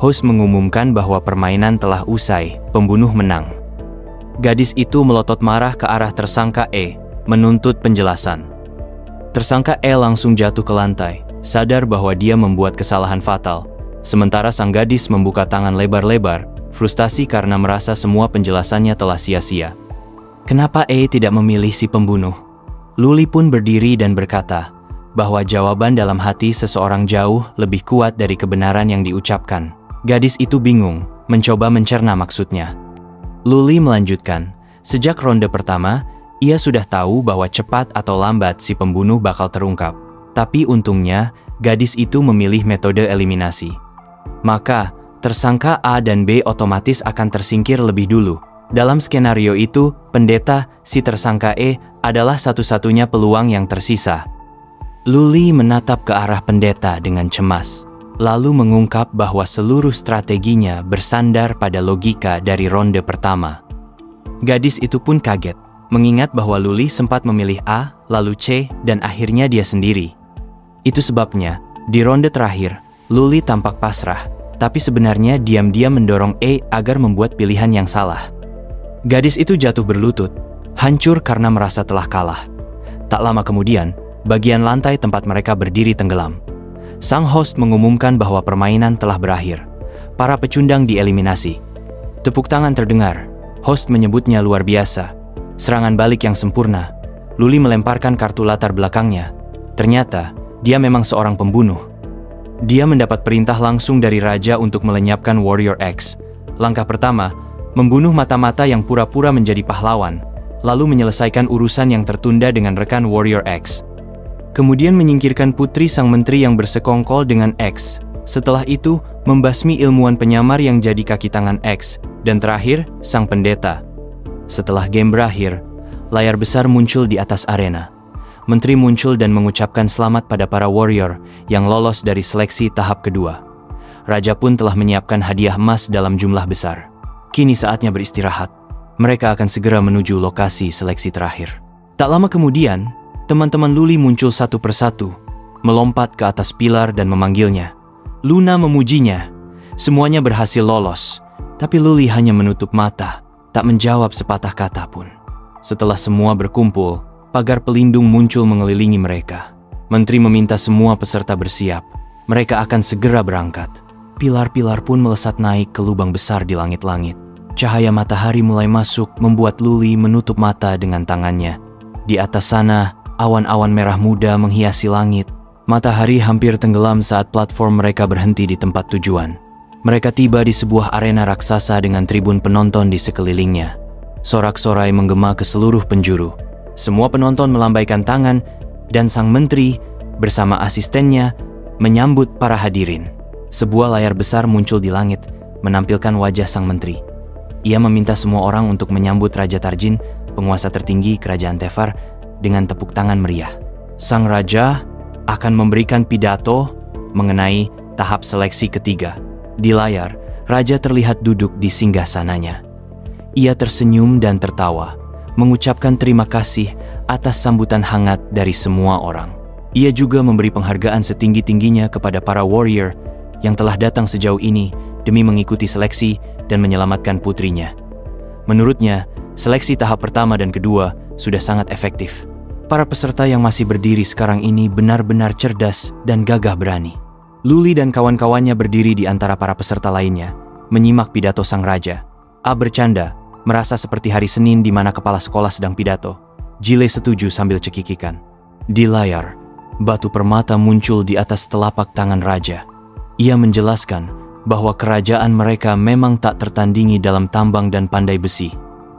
Host mengumumkan bahwa permainan telah usai, pembunuh menang. Gadis itu melotot marah ke arah tersangka E, menuntut penjelasan. Tersangka E langsung jatuh ke lantai, sadar bahwa dia membuat kesalahan fatal. Sementara sang gadis membuka tangan lebar-lebar, frustasi karena merasa semua penjelasannya telah sia-sia. Kenapa E tidak memilih si pembunuh? Luli pun berdiri dan berkata, bahwa jawaban dalam hati seseorang jauh lebih kuat dari kebenaran yang diucapkan. Gadis itu bingung, mencoba mencerna maksudnya. Luli melanjutkan, sejak ronde pertama, ia sudah tahu bahwa cepat atau lambat si pembunuh bakal terungkap. Tapi untungnya, gadis itu memilih metode eliminasi. Maka, tersangka A dan B otomatis akan tersingkir lebih dulu. Dalam skenario itu, pendeta, si tersangka E, adalah satu-satunya peluang yang tersisa. Luli menatap ke arah pendeta dengan cemas, lalu mengungkap bahwa seluruh strateginya bersandar pada logika dari ronde pertama. Gadis itu pun kaget, mengingat bahwa Luli sempat memilih A, lalu C, dan akhirnya dia sendiri. Itu sebabnya, di ronde terakhir, Luli tampak pasrah, tapi sebenarnya diam-diam mendorong E agar membuat pilihan yang salah. Gadis itu jatuh berlutut, hancur karena merasa telah kalah. Tak lama kemudian, bagian lantai tempat mereka berdiri tenggelam. Sang host mengumumkan bahwa permainan telah berakhir. Para pecundang dieliminasi. Tepuk tangan terdengar. Host menyebutnya luar biasa. Serangan balik yang sempurna. Luli melemparkan kartu latar belakangnya. Ternyata, dia memang seorang pembunuh. Dia mendapat perintah langsung dari raja untuk melenyapkan Warrior X. Langkah pertama, membunuh mata-mata yang pura-pura menjadi pahlawan, lalu menyelesaikan urusan yang tertunda dengan rekan Warrior X. Kemudian menyingkirkan putri sang menteri yang bersekongkol dengan X. Setelah itu, membasmi ilmuwan penyamar yang jadi kaki tangan X. Dan terakhir, sang pendeta. Setelah game berakhir, layar besar muncul di atas arena. Menteri muncul dan mengucapkan selamat pada para warrior yang lolos dari seleksi tahap kedua. Raja pun telah menyiapkan hadiah emas dalam jumlah besar. Kini saatnya beristirahat. Mereka akan segera menuju lokasi seleksi terakhir. Tak lama kemudian, teman-teman Luli muncul satu persatu, melompat ke atas pilar dan memanggilnya. Luna memujinya. Semuanya berhasil lolos, tapi Luli hanya menutup mata, tak menjawab sepatah kata pun. Setelah semua berkumpul, pagar pelindung muncul mengelilingi mereka. Menteri meminta semua peserta bersiap. Mereka akan segera berangkat. Pilar-pilar pun melesat naik ke lubang besar di langit-langit. Cahaya matahari mulai masuk, membuat Luli menutup mata dengan tangannya. Di atas sana, awan-awan merah muda menghiasi langit. Matahari hampir tenggelam saat platform mereka berhenti di tempat tujuan. Mereka tiba di sebuah arena raksasa dengan tribun penonton di sekelilingnya. Sorak-sorai menggema ke seluruh penjuru. Semua penonton melambaikan tangan, dan sang menteri bersama asistennya menyambut para hadirin. Sebuah layar besar muncul di langit, menampilkan wajah sang menteri. Ia meminta semua orang untuk menyambut Raja Tarjin, penguasa tertinggi kerajaan Tefar, dengan tepuk tangan meriah. Sang raja akan memberikan pidato mengenai tahap seleksi ketiga. Di layar, raja terlihat duduk di singgasananya. Ia tersenyum dan tertawa, mengucapkan terima kasih atas sambutan hangat dari semua orang. Ia juga memberi penghargaan setinggi-tingginya kepada para warrior yang telah datang sejauh ini demi mengikuti seleksi dan menyelamatkan putrinya. Menurutnya, seleksi tahap pertama dan kedua sudah sangat efektif. Para peserta yang masih berdiri sekarang ini benar-benar cerdas dan gagah berani. Luli dan kawan-kawannya berdiri di antara para peserta lainnya, menyimak pidato sang raja. A bercanda, merasa seperti hari Senin di mana kepala sekolah sedang pidato. Jile setuju sambil cekikikan. Di layar, batu permata muncul di atas telapak tangan raja. Ia menjelaskan bahwa kerajaan mereka memang tak tertandingi dalam tambang dan pandai besi.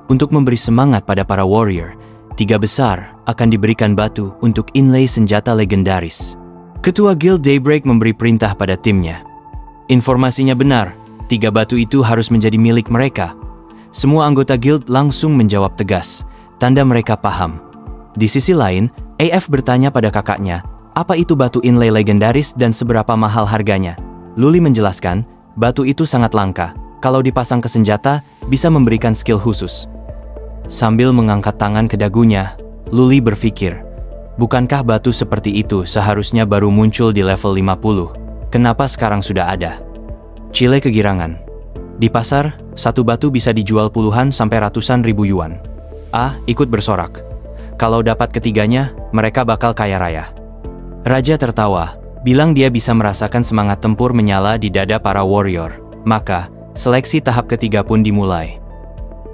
Untuk memberi semangat pada para warrior, 3 besar akan diberikan batu untuk inlay senjata legendaris. Ketua Guild Daybreak memberi perintah pada timnya. Informasinya benar, 3 batu itu harus menjadi milik mereka. Semua anggota guild langsung menjawab tegas, tanda mereka paham. Di sisi lain, AF bertanya pada kakaknya, apa itu batu inlay legendaris dan seberapa mahal harganya? Luli menjelaskan, batu itu sangat langka. Kalau dipasang ke senjata, bisa memberikan skill khusus. Sambil mengangkat tangan ke dagunya, Luli berpikir, bukankah batu seperti itu seharusnya baru muncul di level 50? Kenapa sekarang sudah ada? Chile kegirangan. Di pasar, satu batu bisa dijual puluhan sampai ratusan ribu yuan. Ikut bersorak. Kalau dapat ketiganya, mereka bakal kaya raya. Raja tertawa, bilang dia bisa merasakan semangat tempur menyala di dada para warrior. Maka, seleksi tahap ketiga pun dimulai.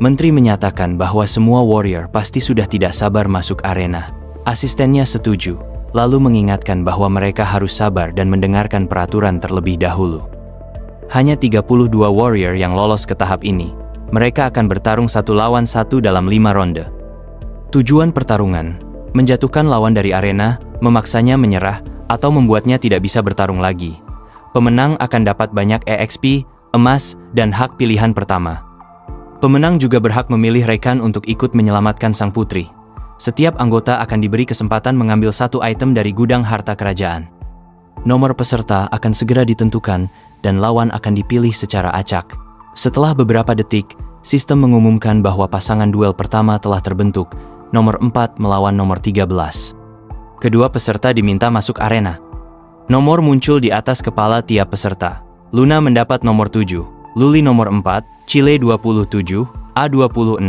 Menteri menyatakan bahwa semua warrior pasti sudah tidak sabar masuk arena. Asistennya setuju, lalu mengingatkan bahwa mereka harus sabar dan mendengarkan peraturan terlebih dahulu. Hanya 32 warrior yang lolos ke tahap ini. Mereka akan bertarung 1 lawan 1 dalam 5 ronde. Tujuan pertarungan, menjatuhkan lawan dari arena, memaksanya menyerah, atau membuatnya tidak bisa bertarung lagi. Pemenang akan dapat banyak EXP, emas, dan hak pilihan pertama. Pemenang juga berhak memilih rekan untuk ikut menyelamatkan sang putri. Setiap anggota akan diberi kesempatan mengambil 1 item dari gudang harta kerajaan. Nomor peserta akan segera ditentukan, dan lawan akan dipilih secara acak. Setelah beberapa detik, sistem mengumumkan bahwa pasangan duel pertama telah terbentuk, nomor 4 melawan nomor 13. Kedua peserta diminta masuk arena. Nomor muncul di atas kepala tiap peserta. Luna mendapat nomor 7, Luli nomor 4, Chile 27, A26,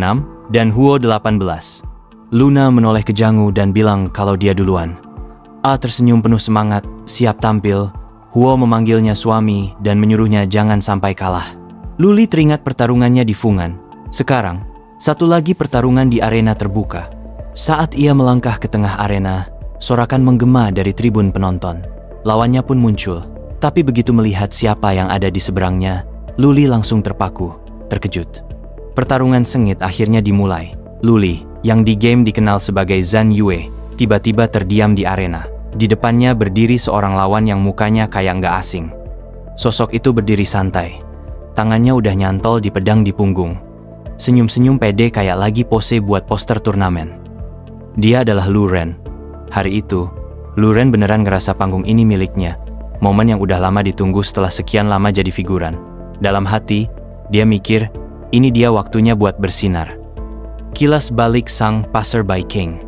dan Huo 18. Luna menoleh ke Jangu dan bilang kalau dia duluan. A tersenyum penuh semangat, siap tampil. Huo memanggilnya suami dan menyuruhnya jangan sampai kalah. Luli teringat pertarungannya di Fungan. Sekarang, satu lagi pertarungan di arena terbuka. Saat ia melangkah ke tengah arena, sorakan menggema dari tribun penonton. Lawannya pun muncul, tapi begitu melihat siapa yang ada di seberangnya, Luli langsung terpaku, terkejut. Pertarungan sengit akhirnya dimulai. Luli, yang di game dikenal sebagai Zhan Yue, tiba-tiba terdiam di arena. Di depannya berdiri seorang lawan yang mukanya kayak nggak asing. Sosok itu berdiri santai. Tangannya udah nyantol di pedang di punggung. Senyum-senyum pede kayak lagi pose buat poster turnamen. Dia adalah Lu Ren. Hari itu, Lu Ren beneran ngerasa panggung ini miliknya. Momen yang udah lama ditunggu setelah sekian lama jadi figuran. Dalam hati, dia mikir, ini dia waktunya buat bersinar. Kilas balik sang Passerby King.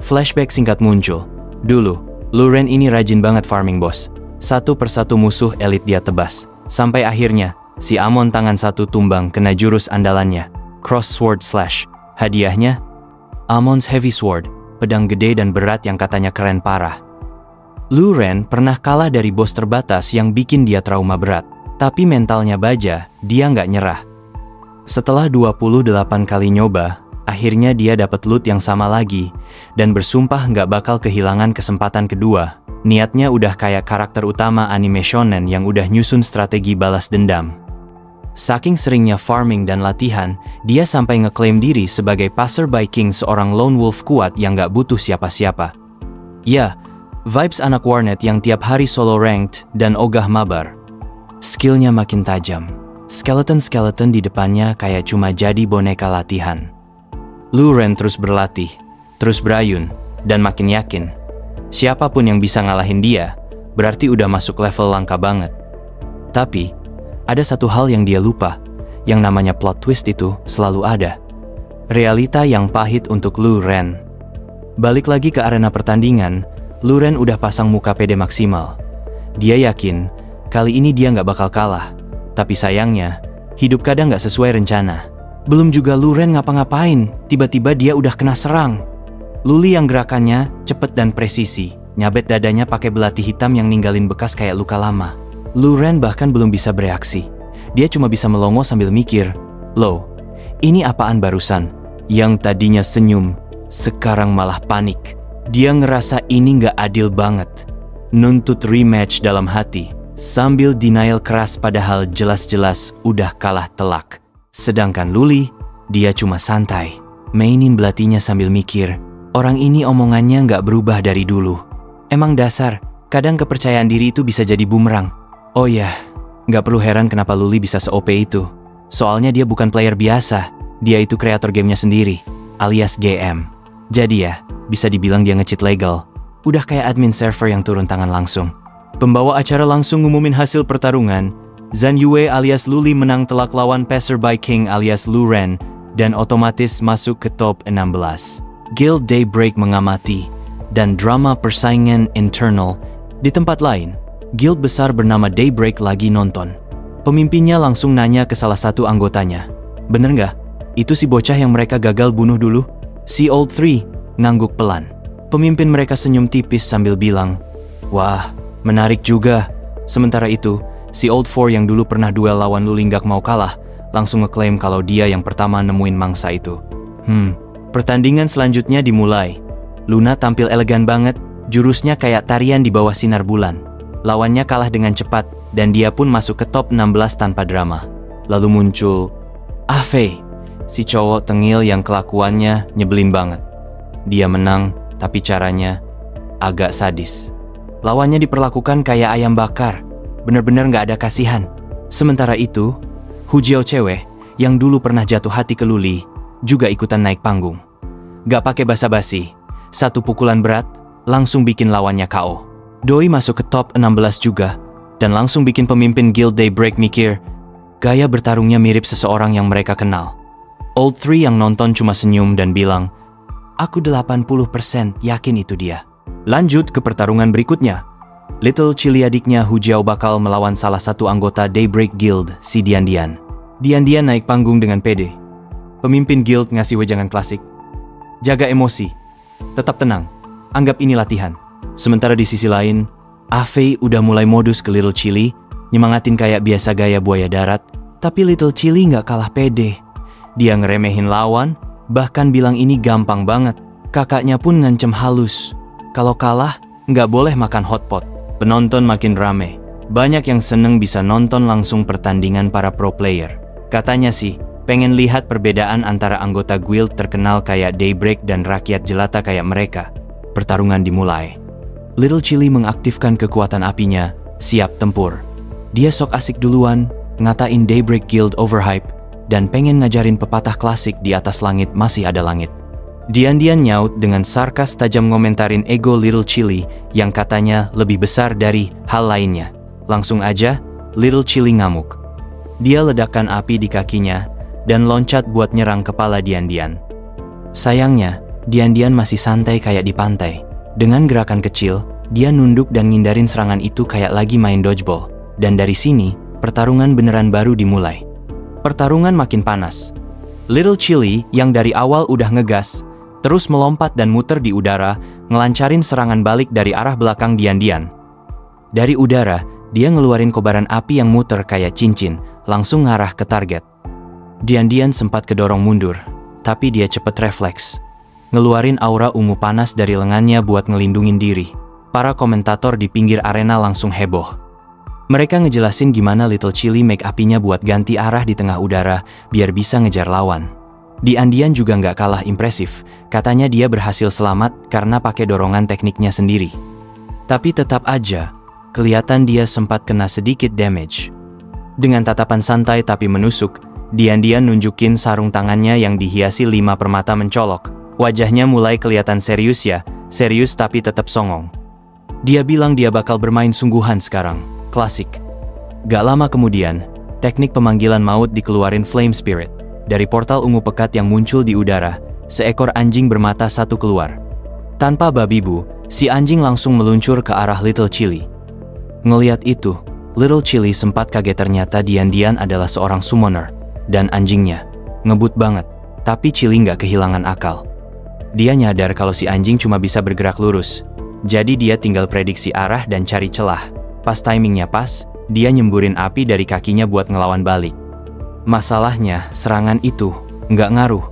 Flashback singkat muncul. Dulu, Lu Ren ini rajin banget farming bos. Satu persatu musuh elit dia tebas. Sampai akhirnya, si Amon tangan satu tumbang kena jurus andalannya, Cross Sword Slash. Hadiahnya, Amon's Heavy Sword, pedang gede dan berat yang katanya keren parah. Lu Ren pernah kalah dari bos terbatas yang bikin dia trauma berat. Tapi mentalnya baja, dia nggak nyerah. Setelah 28 kali nyoba, akhirnya dia dapat loot yang sama lagi, dan bersumpah nggak bakal kehilangan kesempatan kedua. Niatnya udah kayak karakter utama anime shonen yang udah nyusun strategi balas dendam. Saking seringnya farming dan latihan, dia sampai ngeklaim diri sebagai Passerby King, seorang lone wolf kuat yang nggak butuh siapa-siapa. Ya, vibes anak warnet yang tiap hari solo ranked dan ogah mabar. Skillnya makin tajam. Skeleton-skeleton di depannya kayak cuma jadi boneka latihan. Lu Ren terus berlatih, terus berayun, dan makin yakin. Siapapun yang bisa ngalahin dia, berarti udah masuk level langka banget. Tapi, ada satu hal yang dia lupa, yang namanya plot twist itu selalu ada. Realita yang pahit untuk Lu Ren. Balik lagi ke arena pertandingan, Lu Ren udah pasang muka pede maksimal. Dia yakin, kali ini dia nggak bakal kalah. Tapi sayangnya, hidup kadang nggak sesuai rencana. Belum juga Lu Ren ngapa-ngapain, tiba-tiba dia udah kena serang. Luli yang gerakannya cepet dan presisi, nyabet dadanya pakai belati hitam yang ninggalin bekas kayak luka lama. Lu Ren bahkan belum bisa bereaksi. Dia cuma bisa melongo sambil mikir, "Loh, ini apaan barusan?" Yang tadinya senyum, sekarang malah panik. Dia ngerasa ini nggak adil banget. Nuntut rematch dalam hati, sambil denial keras padahal jelas-jelas udah kalah telak. Sedangkan Luli, dia cuma santai, mainin belatinya sambil mikir, orang ini omongannya nggak berubah dari dulu. Emang dasar, kadang kepercayaan diri itu bisa jadi bumerang. Oh ya, nggak perlu heran kenapa Luli bisa se-OP itu. Soalnya dia bukan player biasa, dia itu kreator gamenya sendiri, alias GM. Jadi ya, bisa dibilang dia nge-cheat legal. Udah kayak admin server yang turun tangan langsung. Pembawa acara langsung ngumumin hasil pertarungan. Zhan Yue alias Luli menang telak lawan Passerby King alias Lu Ren, dan otomatis masuk ke top 16. Guild Daybreak mengamati, dan drama persaingan internal. Di tempat lain, guild besar bernama Daybreak lagi nonton. Pemimpinnya langsung nanya ke salah satu anggotanya, "Bener nggak? Itu si bocah yang mereka gagal bunuh dulu?" Si Old Three ngangguk pelan. Pemimpin mereka senyum tipis sambil bilang, "Wah, menarik juga." Sementara itu, si Old Four yang dulu pernah duel lawan Luli nggak mau kalah, langsung ngeklaim kalau dia yang pertama nemuin mangsa itu. Pertandingan selanjutnya dimulai. Luna tampil elegan banget, jurusnya kayak tarian di bawah sinar bulan. Lawannya kalah dengan cepat, dan dia pun masuk ke top 16 tanpa drama. Lalu muncul Fei, si cowok tengil yang kelakuannya nyebelin banget. Dia menang, tapi caranya agak sadis. Lawannya diperlakukan kayak ayam bakar, bener-bener gak ada kasihan. Sementara itu, Hu Jiao cewek yang dulu pernah jatuh hati ke Luli juga ikutan naik panggung. Gak pakai basa-basi, satu pukulan berat langsung bikin lawannya KO. Doi masuk ke top 16 juga dan langsung bikin pemimpin Guild Daybreak mikir gaya bertarungnya mirip seseorang yang mereka kenal. Old Three yang nonton cuma senyum dan bilang, "Aku 80% yakin itu dia." Lanjut ke pertarungan berikutnya. Little Chili adiknya Hu Jiao bakal melawan salah satu anggota Daybreak Guild, si Dian Dian. Dian Dian naik panggung dengan pede. Pemimpin guild ngasih wejangan klasik. Jaga emosi. Tetap tenang. Anggap ini latihan. Sementara di sisi lain, Fei udah mulai modus ke Little Chili, nyemangatin kayak biasa gaya buaya darat. Tapi Little Chili nggak kalah pede. Dia ngeremehin lawan, bahkan bilang ini gampang banget. Kakaknya pun ngancem halus. Kalau kalah, nggak boleh makan hotpot. Penonton makin rame. Banyak yang seneng bisa nonton langsung pertandingan para pro player. Katanya sih, pengen lihat perbedaan antara anggota guild terkenal kayak Daybreak dan rakyat jelata kayak mereka. Pertarungan dimulai. Little Chili mengaktifkan kekuatan apinya, siap tempur. Dia sok asik duluan, ngatain Daybreak Guild overhype, dan pengen ngajarin pepatah klasik di atas langit masih ada langit. Dian Dian nyaut dengan sarkas tajam ngomentarin ego Little Chili yang katanya lebih besar dari hal lainnya. Langsung aja, Little Chili ngamuk. Dia ledakan api di kakinya dan loncat buat nyerang kepala Dian Dian. Sayangnya, Dian Dian masih santai kayak di pantai. Dengan gerakan kecil, dia nunduk dan ngindarin serangan itu kayak lagi main dodgeball. Dan dari sini, pertarungan beneran baru dimulai. Pertarungan makin panas. Little Chili yang dari awal udah ngegas, terus melompat dan muter di udara, ngelancarin serangan balik dari arah belakang Dian Dian. Dari udara, dia ngeluarin kobaran api yang muter kayak cincin, langsung ngarah ke target. Dian Dian sempat kedorong mundur, tapi dia cepet refleks. Ngeluarin aura ungu panas dari lengannya buat ngelindungin diri. Para komentator di pinggir arena langsung heboh. Mereka ngejelasin gimana Little Chili make apinya buat ganti arah di tengah udara, biar bisa ngejar lawan. Dian Dian juga nggak kalah impresif, katanya dia berhasil selamat karena pakai dorongan tekniknya sendiri. Tapi tetap aja, kelihatan dia sempat kena sedikit damage. Dengan tatapan santai tapi menusuk, Dian Dian nunjukin sarung tangannya yang dihiasi 5 permata mencolok. Wajahnya mulai kelihatan serius ya, serius tapi tetap songong. Dia bilang dia bakal bermain sungguhan sekarang, klasik. Gak lama kemudian, teknik pemanggilan maut dikeluarin Flame Spirit. Dari portal ungu pekat yang muncul di udara, seekor anjing bermata satu keluar. Tanpa babi bu, si anjing langsung meluncur ke arah Little Chili. Ngeliat itu, Little Chili sempat kaget ternyata Dian Dian adalah seorang summoner. Dan anjingnya, ngebut banget, tapi Chili nggak kehilangan akal. Dia nyadar kalau si anjing cuma bisa bergerak lurus. Jadi dia tinggal prediksi arah dan cari celah. Pas timingnya pas, dia nyemburin api dari kakinya buat ngelawan balik. Masalahnya, serangan itu nggak ngaruh.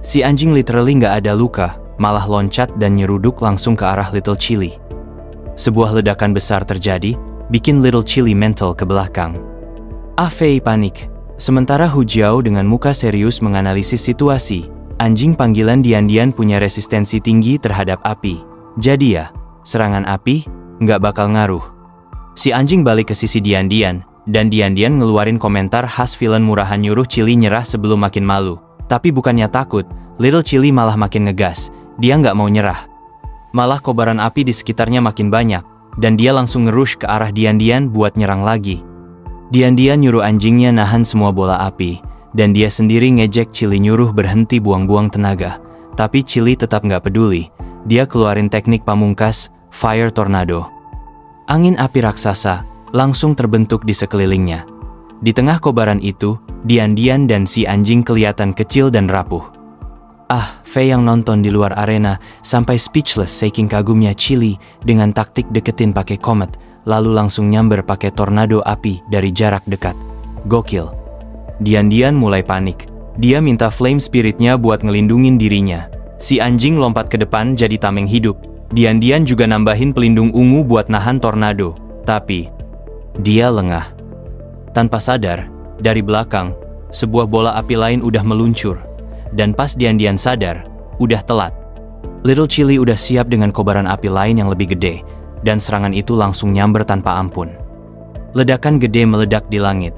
Si anjing literally nggak ada luka, malah loncat dan nyeruduk langsung ke arah Little Chili. Sebuah ledakan besar terjadi, bikin Little Chili mental ke belakang. Fei panik, sementara Hu Jiao dengan muka serius menganalisis situasi. Anjing panggilan Dian Dian punya resistensi tinggi terhadap api. Jadi ya, serangan api nggak bakal ngaruh. Si anjing balik ke sisi Dian Dian, dan Dian Dian ngeluarin komentar khas villain murahan nyuruh Chili nyerah sebelum makin malu. Tapi bukannya takut, Little Chili malah makin ngegas. Dia nggak mau nyerah. Malah kobaran api di sekitarnya makin banyak, dan dia langsung ngerush ke arah Dian Dian buat nyerang lagi. Dian Dian nyuruh anjingnya nahan semua bola api, dan dia sendiri ngejek Chili nyuruh berhenti buang-buang tenaga. Tapi Chili tetap nggak peduli. Dia keluarin teknik pamungkas, Fire Tornado. Angin api raksasa langsung terbentuk di sekelilingnya. Di tengah kobaran itu, Dian Dian dan si anjing kelihatan kecil dan rapuh. Fei yang nonton di luar arena sampai speechless saking kagumnya Chili dengan taktik deketin pakai comet, lalu langsung nyamber pakai tornado api dari jarak dekat. Gokil. Dian Dian mulai panik. Dia minta flame spiritnya buat ngelindungin dirinya. Si anjing lompat ke depan jadi tameng hidup. Dian Dian juga nambahin pelindung ungu buat nahan tornado. Tapi dia lengah. Tanpa sadar, dari belakang, sebuah bola api lain udah meluncur. Dan pas Dian sadar, udah telat. Little Chili udah siap dengan kobaran api lain yang lebih gede, dan serangan itu langsung nyamber tanpa ampun. Ledakan gede meledak di langit.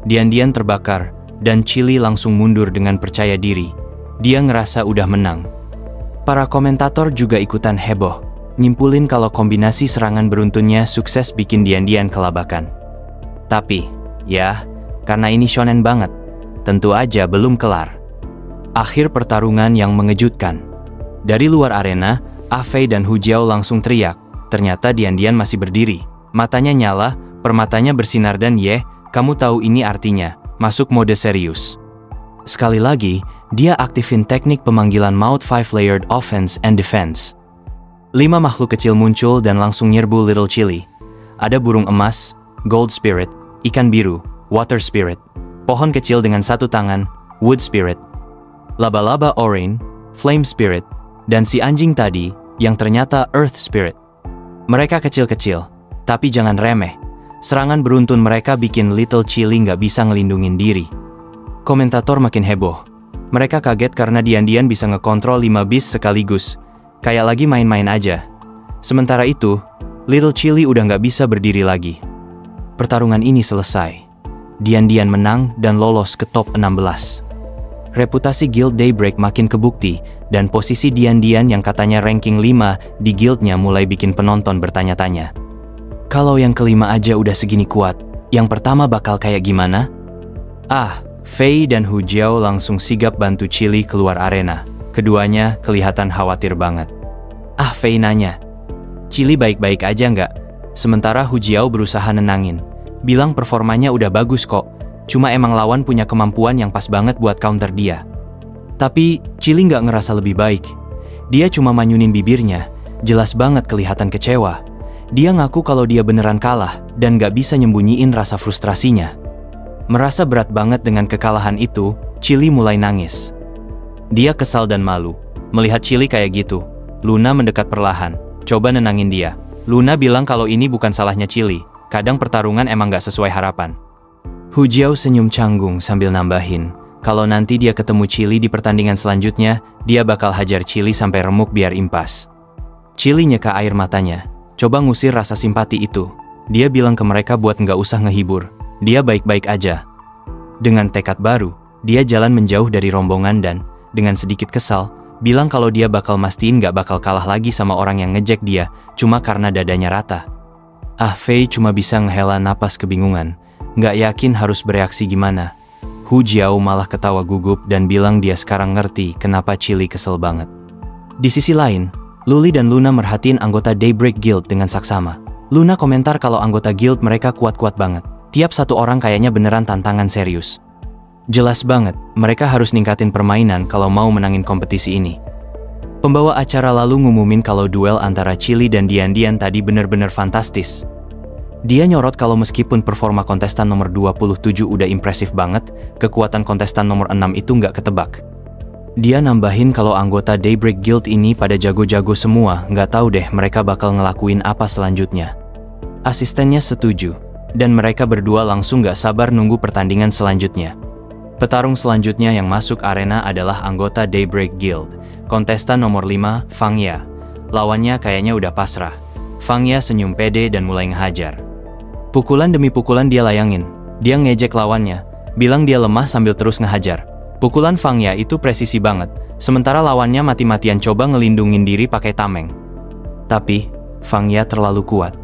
Dian terbakar, dan Chili langsung mundur dengan percaya diri. Dia ngerasa udah menang. Para komentator juga ikutan heboh, nyimpulin kalau kombinasi serangan beruntunnya sukses bikin Dian kelabakan. Tapi, ya, karena ini shonen banget, tentu aja belum kelar. Akhir pertarungan yang mengejutkan. Dari luar arena, Ah Fei dan Hu Jiao langsung teriak. Ternyata Dian masih berdiri. Matanya nyala, permatanya bersinar dan kamu tahu ini artinya, masuk mode serius. Sekali lagi, dia aktifin teknik pemanggilan maut 5 layered offense and defense. 5 makhluk kecil muncul dan langsung nyerbu Little Chili. Ada burung emas, gold spirit, ikan biru, water spirit, pohon kecil dengan 1 tangan, wood spirit, laba-laba orange, flame spirit, dan si anjing tadi, yang ternyata Earth Spirit. Mereka kecil-kecil, tapi jangan remeh. Serangan beruntun mereka bikin Little Chili nggak bisa ngelindungin diri. Komentator makin heboh. Mereka kaget karena Dian bisa ngekontrol 5 beast sekaligus. Kayak lagi main-main aja. Sementara itu, Little Chili udah nggak bisa berdiri lagi. Pertarungan ini selesai. Dian menang dan lolos ke top 16. Reputasi Guild Daybreak makin kebukti, dan posisi Dian yang katanya ranking 5 di guildnya mulai bikin penonton bertanya-tanya. Kalau yang kelima aja udah segini kuat, yang pertama bakal kayak gimana? Ah, Fei dan Hu Jiao langsung sigap bantu Chili keluar arena. Keduanya kelihatan khawatir banget. Ah, Fei nanya, Chili baik-baik aja nggak? Sementara Hu Jiao berusaha nenangin, bilang performanya udah bagus kok. Cuma emang lawan punya kemampuan yang pas banget buat counter dia. Tapi, Chili nggak ngerasa lebih baik. Dia cuma manyunin bibirnya, jelas banget kelihatan kecewa. Dia ngaku kalau dia beneran kalah, dan nggak bisa nyembunyiin rasa frustrasinya. Merasa berat banget dengan kekalahan itu, Chili mulai nangis. Dia kesal dan malu. Melihat Chili kayak gitu, Luna mendekat perlahan, coba nenangin dia. Luna bilang kalau ini bukan salahnya Chili, kadang pertarungan emang nggak sesuai harapan. Hu Jiao senyum canggung sambil nambahin, kalau nanti dia ketemu Chili di pertandingan selanjutnya, dia bakal hajar Chili sampai remuk biar impas. Chili nyeka air matanya, coba ngusir rasa simpati itu. Dia bilang ke mereka buat nggak usah ngehibur, dia baik-baik aja. Dengan tekad baru, dia jalan menjauh dari rombongan dan, dengan sedikit kesal, bilang kalau dia bakal mastiin nggak bakal kalah lagi sama orang yang ngejek dia, cuma karena dadanya rata. Ah Fei cuma bisa ngehela napas kebingungan. Nggak yakin harus bereaksi gimana. Hu Jiao malah ketawa gugup dan bilang dia sekarang ngerti kenapa Chili kesel banget. Di sisi lain, Luli dan Luna merhatiin anggota Daybreak Guild dengan saksama. Luna komentar kalau anggota guild mereka kuat-kuat banget. Tiap satu orang kayaknya beneran tantangan serius. Jelas banget, mereka harus ningkatin permainan kalau mau menangin kompetisi ini. Pembawa acara lalu ngumumin kalau duel antara Chili dan Dian tadi bener-bener fantastis. Dia nyorot kalau meskipun performa kontestan nomor 27 udah impresif banget, kekuatan kontestan nomor 6 itu nggak ketebak. Dia nambahin kalau anggota Daybreak Guild ini pada jago-jago semua, nggak tahu deh mereka bakal ngelakuin apa selanjutnya. Asistennya setuju, dan mereka berdua langsung nggak sabar nunggu pertandingan selanjutnya. Petarung selanjutnya yang masuk arena adalah anggota Daybreak Guild, kontestan nomor 5, Fang Ya. Lawannya kayaknya udah pasrah. Fang Ya senyum pede dan mulai ngehajar. Pukulan demi pukulan dia layangin. Dia ngejek lawannya, bilang dia lemah sambil terus ngehajar. Pukulan Fang Ya itu presisi banget, sementara lawannya mati-matian coba ngelindungin diri pakai tameng. Tapi, Fang Ya terlalu kuat.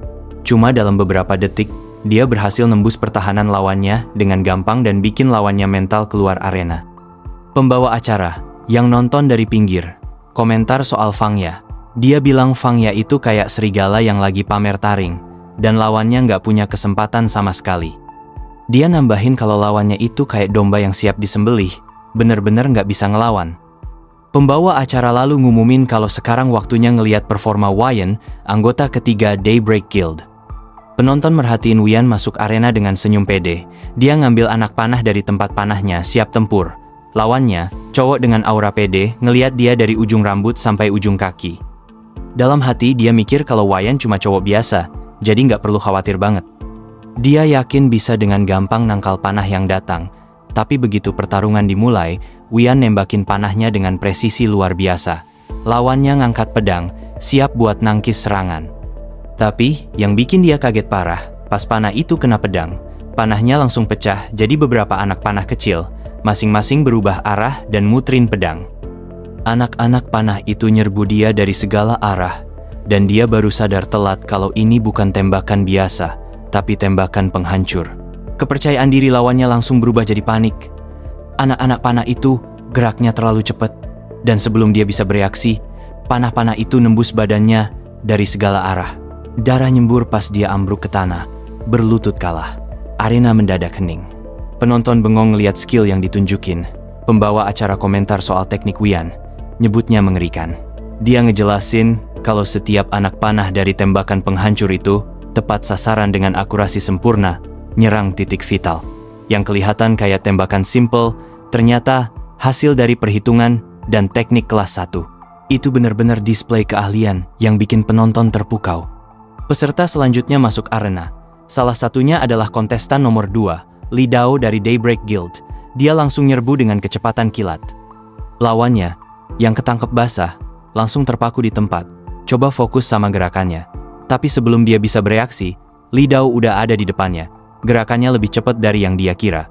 Cuma dalam beberapa detik, dia berhasil nembus pertahanan lawannya dengan gampang dan bikin lawannya mental keluar arena. Pembawa acara, yang nonton dari pinggir, komentar soal Fang Ya. Dia bilang Fang Ya itu kayak serigala yang lagi pamer taring, dan lawannya nggak punya kesempatan sama sekali. Dia nambahin kalau lawannya itu kayak domba yang siap disembelih, bener-bener nggak bisa ngelawan. Pembawa acara lalu ngumumin kalau sekarang waktunya ngeliat performa Wyan, anggota ketiga Daybreak Guild. Penonton merhatiin Wyan masuk arena dengan senyum pede. Dia ngambil anak panah dari tempat panahnya siap tempur. Lawannya, cowok dengan aura pede, ngeliat dia dari ujung rambut sampai ujung kaki. Dalam hati dia mikir kalau Wyan cuma cowok biasa, jadi nggak perlu khawatir banget. Dia yakin bisa dengan gampang nangkal panah yang datang, Tapi begitu pertarungan dimulai, Wian nembakin panahnya dengan presisi luar biasa. Lawannya ngangkat pedang, siap buat nangkis serangan. Tapi, yang bikin dia kaget parah, pas panah itu kena pedang, panahnya langsung pecah jadi beberapa anak panah kecil, masing-masing berubah arah dan muterin pedang. Anak-anak panah itu nyerbu dia dari segala arah, dan dia baru sadar telat kalau ini bukan tembakan biasa, tapi tembakan penghancur. Kepercayaan diri lawannya langsung berubah jadi panik. Anak-anak panah itu geraknya terlalu cepat, dan sebelum dia bisa bereaksi, panah-panah itu nembus badannya dari segala arah. Darah nyembur pas dia ambruk ke tanah, berlutut kalah. Arena mendadak hening. Penonton bengong ngeliat skill yang ditunjukin. Pembawa acara komentar soal teknik Wian, nyebutnya mengerikan. Dia ngejelasin kalau setiap anak panah dari tembakan penghancur itu tepat sasaran dengan akurasi sempurna, nyerang titik vital. Yang kelihatan kayak tembakan simple, ternyata hasil dari perhitungan dan teknik kelas 1. Itu benar-benar display keahlian yang bikin penonton terpukau. Peserta selanjutnya masuk arena. Salah satunya adalah kontestan nomor 2, Li Dao dari Daybreak Guild. Dia langsung nyerbu dengan kecepatan kilat. Lawannya, yang ketangkep basah, langsung terpaku di tempat. Coba fokus sama gerakannya. Tapi sebelum dia bisa bereaksi, Li Dao udah ada di depannya. Gerakannya lebih cepat dari yang dia kira.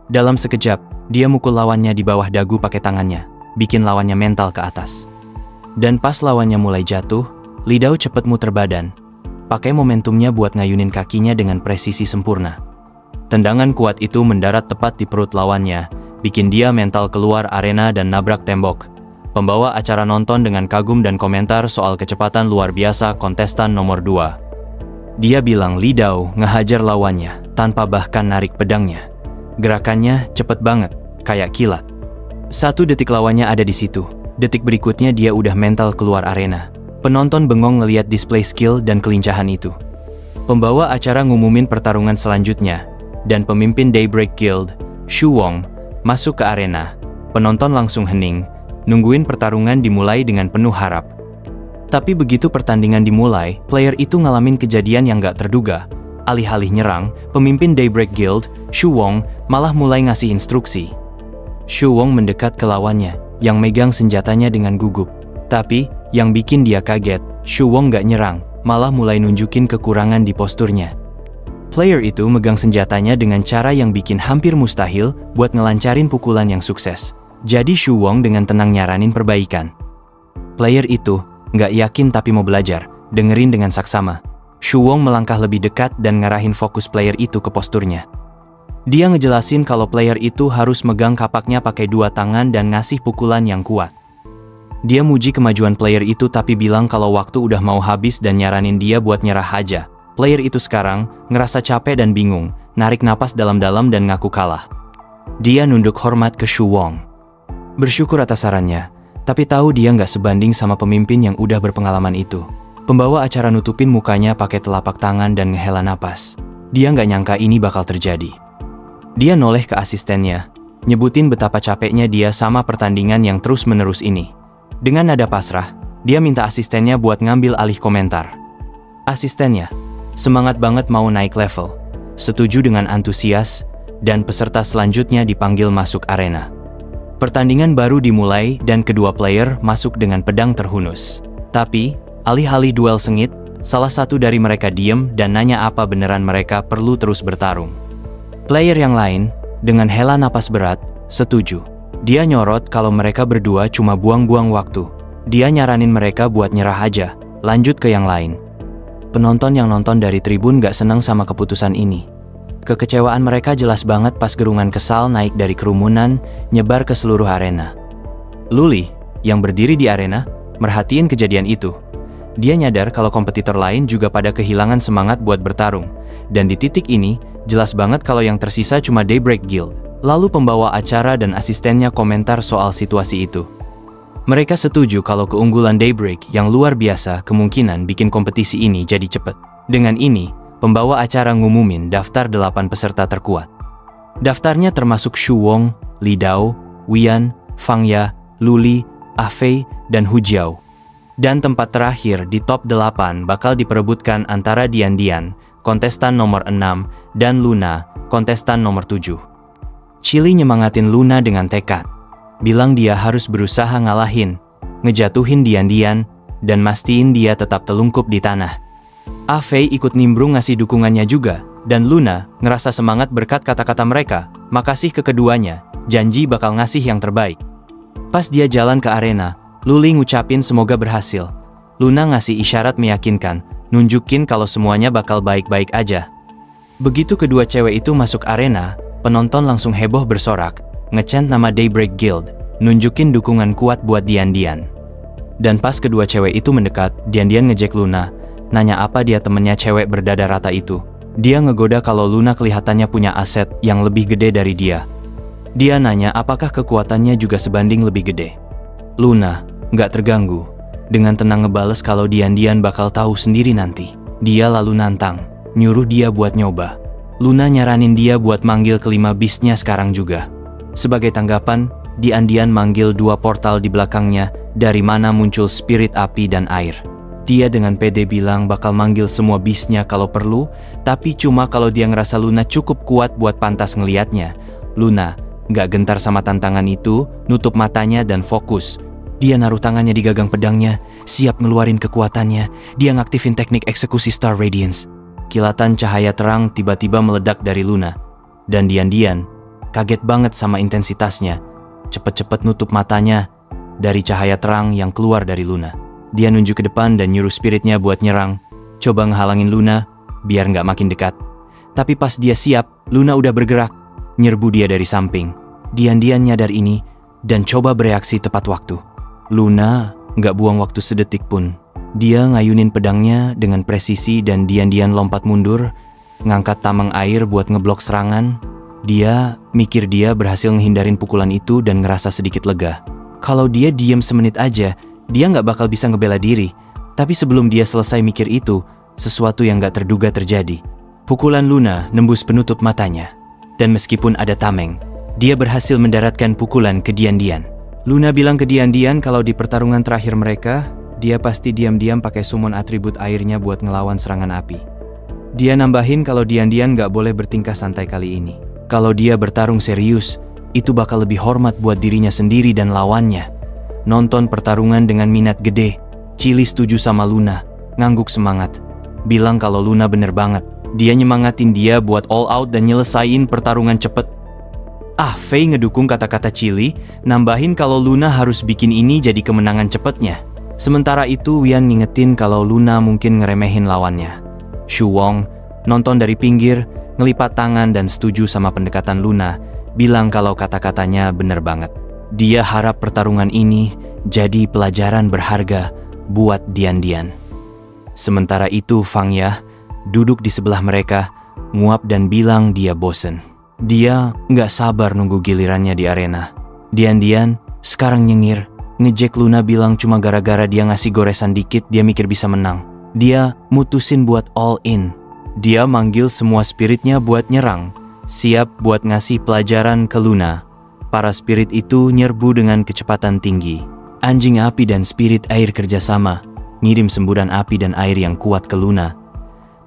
Dalam sekejap, dia mukul lawannya di bawah dagu pakai tangannya, bikin lawannya mental ke atas. Dan pas lawannya mulai jatuh, Li Dao cepet muter badan, pakai momentumnya buat ngayunin kakinya dengan presisi sempurna. Tendangan kuat itu mendarat tepat di perut lawannya, bikin dia mental keluar arena dan nabrak tembok. Pembawa acara nonton dengan kagum dan komentar soal kecepatan luar biasa kontestan nomor 2. Dia bilang Li Dao ngehajar lawannya tanpa bahkan narik pedangnya. Gerakannya cepet banget, kayak kilat. 1 detik lawannya ada di situ, detik berikutnya dia udah mental keluar arena. Penonton bengong ngeliat display skill dan kelincahan itu. Pembawa acara ngumumin pertarungan selanjutnya, dan pemimpin Daybreak Guild, Shu Wong, masuk ke arena. Penonton langsung hening, nungguin pertarungan dimulai dengan penuh harap. Tapi begitu pertandingan dimulai, player itu ngalamin kejadian yang gak terduga. Alih-alih nyerang, pemimpin Daybreak Guild, Shu Wong, malah mulai ngasih instruksi. Shu Wong mendekat ke lawannya, yang megang senjatanya dengan gugup. Tapi, yang bikin dia kaget, Shu Wong gak nyerang, malah mulai nunjukin kekurangan di posturnya. Player itu megang senjatanya dengan cara yang bikin hampir mustahil buat ngelancarin pukulan yang sukses. Jadi Shu Wong dengan tenang nyaranin perbaikan. Player itu gak yakin tapi mau belajar, dengerin dengan saksama. Shu Wong melangkah lebih dekat dan ngarahin fokus player itu ke posturnya. Dia ngejelasin kalau player itu harus megang kapaknya pakai 2 tangan dan ngasih pukulan yang kuat. Dia muji kemajuan player itu tapi bilang kalau waktu udah mau habis dan nyaranin dia buat nyerah aja. Player itu sekarang ngerasa capek dan bingung, narik napas dalam-dalam dan ngaku kalah. Dia nunduk hormat ke Shu Wong. Bersyukur atas sarannya, tapi tahu dia nggak sebanding sama pemimpin yang udah berpengalaman itu. Pembawa acara nutupin mukanya pakai telapak tangan dan ngehela napas. Dia nggak nyangka ini bakal terjadi. Dia noleh ke asistennya, nyebutin betapa capeknya dia sama pertandingan yang terus-menerus ini. Dengan nada pasrah, dia minta asistennya buat ngambil alih komentar. Asistennya, semangat banget mau naik level, setuju dengan antusias, dan peserta selanjutnya dipanggil masuk arena. Pertandingan baru dimulai dan kedua player masuk dengan pedang terhunus. Tapi, alih-alih duel sengit, salah satu dari mereka diem dan nanya apa beneran mereka perlu terus bertarung. Player yang lain, dengan hela napas berat, setuju. Dia nyorot kalau mereka berdua cuma buang-buang waktu. Dia nyaranin mereka buat nyerah aja, lanjut ke yang lain. Penonton yang nonton dari tribun gak senang sama keputusan ini. Kekecewaan mereka jelas banget pas gerungan kesal naik dari kerumunan, nyebar ke seluruh arena. Luli, yang berdiri di arena, merhatiin kejadian itu. Dia nyadar kalau kompetitor lain juga pada kehilangan semangat buat bertarung. Dan di titik ini, jelas banget kalau yang tersisa cuma Daybreak Guild. Lalu pembawa acara dan asistennya komentar soal situasi itu. Mereka setuju kalau keunggulan Daybreak yang luar biasa kemungkinan bikin kompetisi ini jadi cepet. Dengan ini, pembawa acara ngumumin daftar 8 peserta terkuat. Daftarnya termasuk Shu Wong, Li Dao, Wian, Fang Ya, Luli, Ah Fei, dan Hu Jiao. Dan tempat terakhir di top 8 bakal diperebutkan antara Dian Dian, kontestan nomor 6, dan Luna, kontestan nomor 7. Chili nyemangatin Luna dengan tekad. Bilang dia harus berusaha ngalahin, ngejatuhin Dian-Dian, dan mastiin dia tetap telungkup di tanah. Fei ikut nimbrung ngasih dukungannya juga, dan Luna ngerasa semangat berkat kata-kata mereka. Makasih ke keduanya, janji bakal ngasih yang terbaik. Pas dia jalan ke arena, Luli ngucapin semoga berhasil. Luna ngasih isyarat meyakinkan, nunjukin kalau semuanya bakal baik-baik aja. Begitu kedua cewek itu masuk arena, penonton langsung heboh bersorak, ngechant nama Daybreak Guild, nunjukin dukungan kuat buat Dian-Dian. Dan pas kedua cewek itu mendekat, Dian-Dian ngejek Luna, nanya apa dia temennya cewek berdada rata itu. Dia ngegoda kalau Luna kelihatannya punya aset yang lebih gede dari dia. Dia nanya apakah kekuatannya juga sebanding lebih gede. Luna nggak terganggu, dengan tenang ngebales kalau Dian-Dian bakal tahu sendiri nanti. Dia lalu nantang, nyuruh dia buat nyoba. Luna nyaranin dia buat manggil kelima beastnya sekarang juga. Sebagai tanggapan, Dian-Dian manggil 2 portal di belakangnya, dari mana muncul spirit api dan air. Dia dengan pede bilang bakal manggil semua beastnya kalau perlu, tapi cuma kalau dia ngerasa Luna cukup kuat buat pantas ngeliatnya. Luna nggak gentar sama tantangan itu, nutup matanya dan fokus. Dia naruh tangannya di gagang pedangnya, siap ngeluarin kekuatannya. Dia ngaktifin teknik eksekusi Star Radiance. Kilatan cahaya terang tiba-tiba meledak dari Luna. Dan Dian-Dian kaget banget sama intensitasnya. Cepet-cepet nutup matanya dari cahaya terang yang keluar dari Luna. Dia nunjuk ke depan dan nyuruh spiritnya buat nyerang. Coba ngehalangin Luna, biar nggak makin dekat. Tapi pas dia siap, Luna udah bergerak, nyerbu dia dari samping. Dian-Dian nyadar ini, dan coba bereaksi tepat waktu. Luna nggak buang waktu sedetik pun. Dia ngayunin pedangnya dengan presisi dan Dian-Dian lompat mundur, ngangkat tameng air buat ngeblok serangan. Dia mikir dia berhasil ngehindarin pukulan itu dan ngerasa sedikit lega. Kalau dia diem semenit aja, dia nggak bakal bisa ngebela diri. Tapi sebelum dia selesai mikir itu, sesuatu yang nggak terduga terjadi. Pukulan Luna nembus penutup matanya. Dan meskipun ada tameng, dia berhasil mendaratkan pukulan ke Dian-Dian. Luna bilang ke Dian-Dian kalau di pertarungan terakhir mereka, dia pasti diam-diam pakai summon atribut airnya buat ngelawan serangan api. Dia nambahin kalau Dian-Dian nggak boleh bertingkah santai kali ini. Kalau dia bertarung serius, itu bakal lebih hormat buat dirinya sendiri dan lawannya. Nonton pertarungan dengan minat gede, Chili setuju sama Luna, ngangguk semangat. Bilang kalau Luna bener banget. Dia nyemangatin dia buat all out dan nyelesain pertarungan cepet. Fei ngedukung kata-kata Chili, nambahin kalau Luna harus bikin ini jadi kemenangan cepetnya. Sementara itu Wian ngingetin kalau Luna mungkin ngeremehin lawannya. Shu Wong nonton dari pinggir, ngelipat tangan dan setuju sama pendekatan Luna, bilang kalau kata-katanya bener banget. Dia harap pertarungan ini jadi pelajaran berharga buat Dian-Dian. Sementara itu Fang Yah duduk di sebelah mereka, nguap dan bilang dia bosen. Dia nggak sabar nunggu gilirannya di arena. Dian-Dian sekarang nyengir, ngejek Luna bilang cuma gara-gara dia ngasih goresan dikit dia mikir bisa menang. Dia mutusin buat all in. Dia manggil semua spiritnya buat nyerang, siap buat ngasih pelajaran ke Luna. Para spirit itu nyerbu dengan kecepatan tinggi. Anjing api dan spirit air kerjasama, ngirim semburan api dan air yang kuat ke Luna.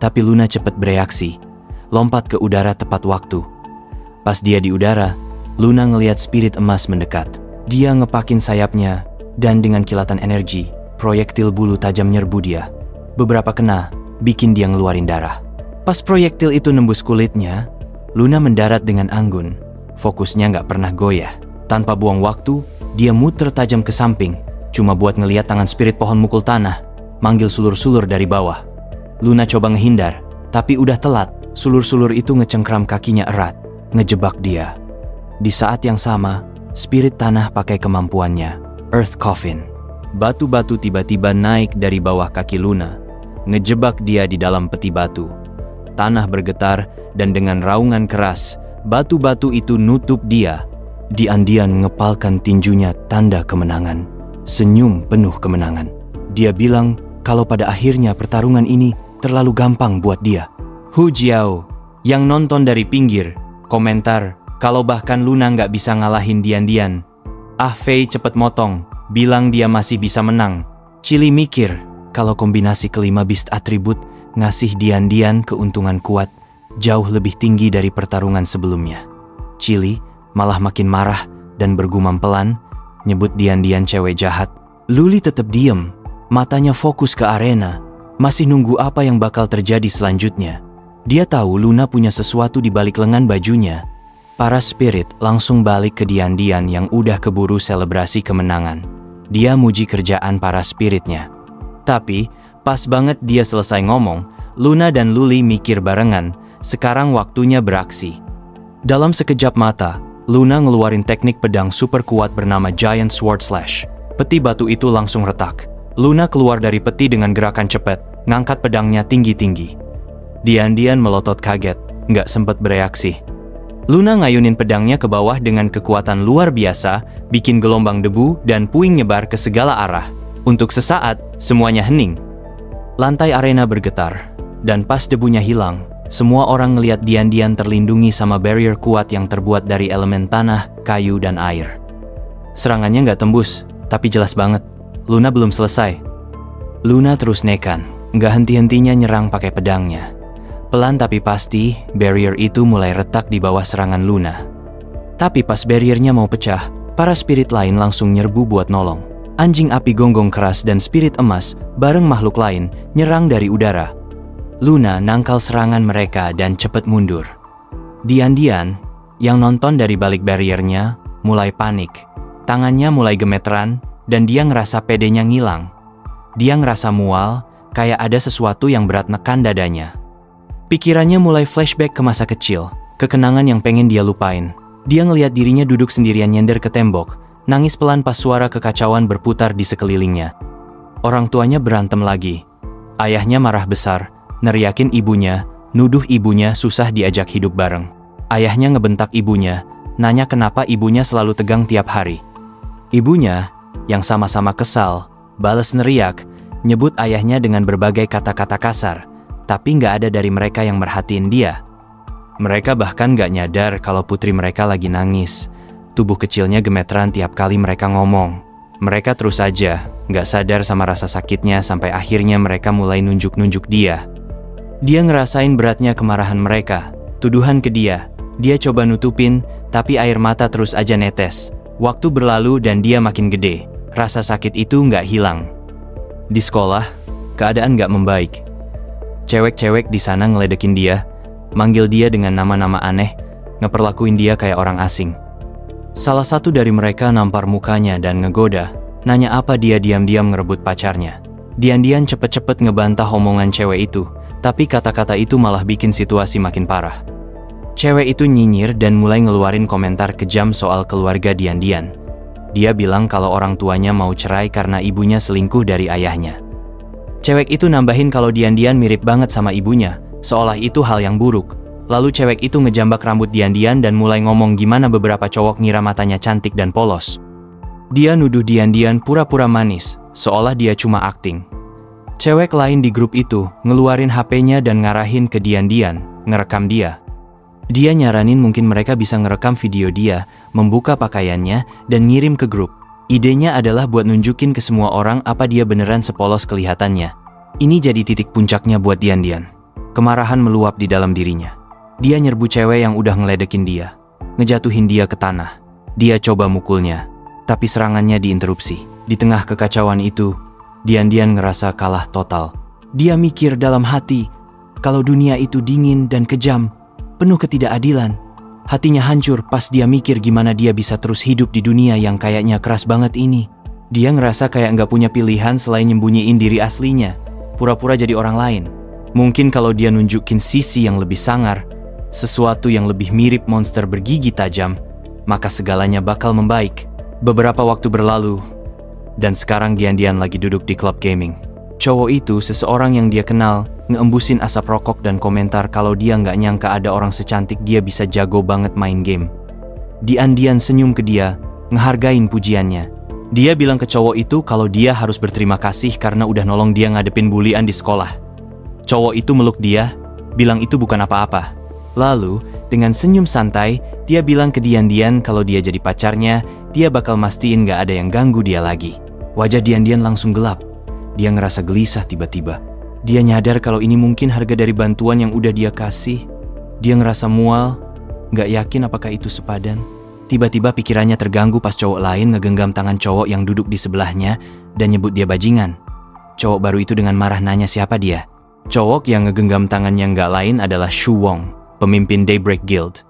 Tapi Luna cepat bereaksi, lompat ke udara tepat waktu. Pas dia di udara, Luna ngelihat spirit emas mendekat. Dia ngepakin sayapnya, dan dengan kilatan energi, proyektil bulu tajam nyerbu dia. Beberapa kena, bikin dia ngeluarin darah. Pas proyektil itu nembus kulitnya, Luna mendarat dengan anggun. Fokusnya nggak pernah goyah. Tanpa buang waktu, dia muter tajam ke samping, cuma buat ngeliat tangan spirit pohon mukul tanah, manggil sulur-sulur dari bawah. Luna coba ngehindar, tapi udah telat. Sulur-sulur itu ngecengkram kakinya erat, ngejebak dia. Di saat yang sama, spirit tanah pakai kemampuannya, Earth Coffin. Batu-batu tiba-tiba naik dari bawah kaki Luna, ngejebak dia di dalam peti batu. Tanah bergetar, dan dengan raungan keras, batu-batu itu nutup dia. Dian-Dian ngepalkan tinjunya tanda kemenangan. Senyum penuh kemenangan. Dia bilang kalau pada akhirnya pertarungan ini terlalu gampang buat dia. Hu Jiao, yang nonton dari pinggir, komentar kalau bahkan Luna nggak bisa ngalahin Dian-Dian. Fei cepet motong, bilang dia masih bisa menang. Chili mikir kalau kombinasi kelima beast atribut ngasih Dian-Dian keuntungan kuat jauh lebih tinggi dari pertarungan sebelumnya. Chili malah makin marah dan bergumam pelan, nyebut Dian-Dian cewek jahat. Luli tetap diem, matanya fokus ke arena, masih nunggu apa yang bakal terjadi selanjutnya. Dia tahu Luna punya sesuatu di balik lengan bajunya. Para spirit langsung balik ke Dian-Dian yang udah keburu selebrasi kemenangan. Dia muji kerjaan para spiritnya. Tapi, pas banget dia selesai ngomong, Luna dan Luli mikir barengan, sekarang waktunya beraksi. Dalam sekejap mata, Luna ngeluarin teknik pedang super kuat bernama Giant Sword Slash. Peti batu itu langsung retak. Luna keluar dari peti dengan gerakan cepat, ngangkat pedangnya tinggi-tinggi. Dian-Dian melotot kaget, nggak sempat bereaksi. Luna ngayunin pedangnya ke bawah dengan kekuatan luar biasa, bikin gelombang debu dan puing nyebar ke segala arah. Untuk sesaat, semuanya hening. Lantai arena bergetar, dan pas debunya hilang, semua orang ngeliat Dian-Dian terlindungi sama barrier kuat yang terbuat dari elemen tanah, kayu, dan air. Serangannya nggak tembus, tapi jelas banget, Luna belum selesai. Luna terus nekan, nggak henti-hentinya nyerang pakai pedangnya. Pelan tapi pasti, barrier itu mulai retak di bawah serangan Luna. Tapi pas barriernya mau pecah, para spirit lain langsung nyerbu buat nolong. Anjing api gonggong keras dan spirit emas, bareng makhluk lain, nyerang dari udara. Luna nangkal serangan mereka dan cepet mundur. Dian-Dian, yang nonton dari balik barriernya, mulai panik. Tangannya mulai gemeteran, dan dia ngerasa pedenya ngilang. Dia ngerasa mual, kayak ada sesuatu yang berat nekan dadanya. Pikirannya mulai flashback ke masa kecil, ke kenangan yang pengen dia lupain. Dia ngelihat dirinya duduk sendirian nyender ke tembok, nangis pelan pas suara kekacauan berputar di sekelilingnya. Orang tuanya berantem lagi. Ayahnya marah besar, neriakin ibunya, nuduh ibunya susah diajak hidup bareng. Ayahnya ngebentak ibunya, nanya kenapa ibunya selalu tegang tiap hari. Ibunya, yang sama-sama kesal, bales neriak, nyebut ayahnya dengan berbagai kata-kata kasar. Tapi nggak ada dari mereka yang merhatiin dia. Mereka bahkan nggak nyadar kalau putri mereka lagi nangis. Tubuh kecilnya gemeteran tiap kali mereka ngomong. Mereka terus aja, nggak sadar sama rasa sakitnya sampai akhirnya mereka mulai nunjuk-nunjuk dia. Dia ngerasain beratnya kemarahan mereka, tuduhan ke dia. Dia coba nutupin, tapi air mata terus aja netes. Waktu berlalu dan dia makin gede. Rasa sakit itu nggak hilang. Di sekolah, keadaan nggak membaik. Cewek-cewek di sana ngeledekin dia, manggil dia dengan nama-nama aneh, ngeperlakuin dia kayak orang asing. Salah satu dari mereka nampar mukanya dan ngegoda, nanya apa dia diam-diam ngerebut pacarnya. Dian-Dian cepet-cepet ngebantah omongan cewek itu, tapi kata-kata itu malah bikin situasi makin parah. Cewek itu nyinyir dan mulai ngeluarin komentar kejam soal keluarga Dian-Dian. Dia bilang kalau orang tuanya mau cerai karena ibunya selingkuh dari ayahnya. Cewek itu nambahin kalau Dian-Dian mirip banget sama ibunya, seolah itu hal yang buruk. Lalu cewek itu ngejambak rambut Dian-Dian dan mulai ngomong gimana beberapa cowok ngira matanya cantik dan polos. Dia nuduh Dian-Dian pura-pura manis, seolah dia cuma akting. Cewek lain di grup itu ngeluarin HP-nya dan ngarahin ke Dian-Dian, ngerekam dia. Dia nyaranin mungkin mereka bisa ngerekam video dia, membuka pakaiannya, dan ngirim ke grup. Idenya adalah buat nunjukin ke semua orang apa dia beneran sepolos kelihatannya. Ini jadi titik puncaknya buat Dian-Dian. Kemarahan meluap di dalam dirinya. Dia nyerbu cewek yang udah ngeledekin dia, ngejatuhin dia ke tanah. Dia coba mukulnya, tapi serangannya diinterupsi. Di tengah kekacauan itu, Dian-Dian ngerasa kalah total. Dia mikir dalam hati, kalau dunia itu dingin dan kejam, penuh ketidakadilan. Hatinya hancur pas dia mikir gimana dia bisa terus hidup di dunia yang kayaknya keras banget ini. Dia ngerasa kayak nggak punya pilihan selain nyembunyiin diri aslinya, pura-pura jadi orang lain. Mungkin kalau dia nunjukin sisi yang lebih sangar, sesuatu yang lebih mirip monster bergigi tajam, maka segalanya bakal membaik. Beberapa waktu berlalu, dan sekarang Dian-Dian lagi duduk di klub gaming. Cowok itu seseorang yang dia kenal, ngeembusin asap rokok dan komentar kalau dia nggak nyangka ada orang secantik dia bisa jago banget main game. Dian-Dian senyum ke dia, ngehargain pujiannya. Dia bilang ke cowok itu kalau dia harus berterima kasih karena udah nolong dia ngadepin bulian di sekolah. Cowok itu meluk dia, bilang itu bukan apa-apa. Lalu, dengan senyum santai, dia bilang ke Dian-Dian kalau dia jadi pacarnya, dia bakal mastiin nggak ada yang ganggu dia lagi. Wajah Dian-Dian langsung gelap. Dia ngerasa gelisah tiba-tiba. Dia nyadar kalau ini mungkin harga dari bantuan yang udah dia kasih. Dia ngerasa mual, gak yakin apakah itu sepadan. Tiba-tiba pikirannya terganggu pas cowok lain ngegenggam tangan cowok yang duduk di sebelahnya dan nyebut dia bajingan. Cowok baru itu dengan marah nanya siapa dia. Cowok yang ngegenggam tangannya nggak lain adalah Shu Wong, pemimpin Daybreak Guild.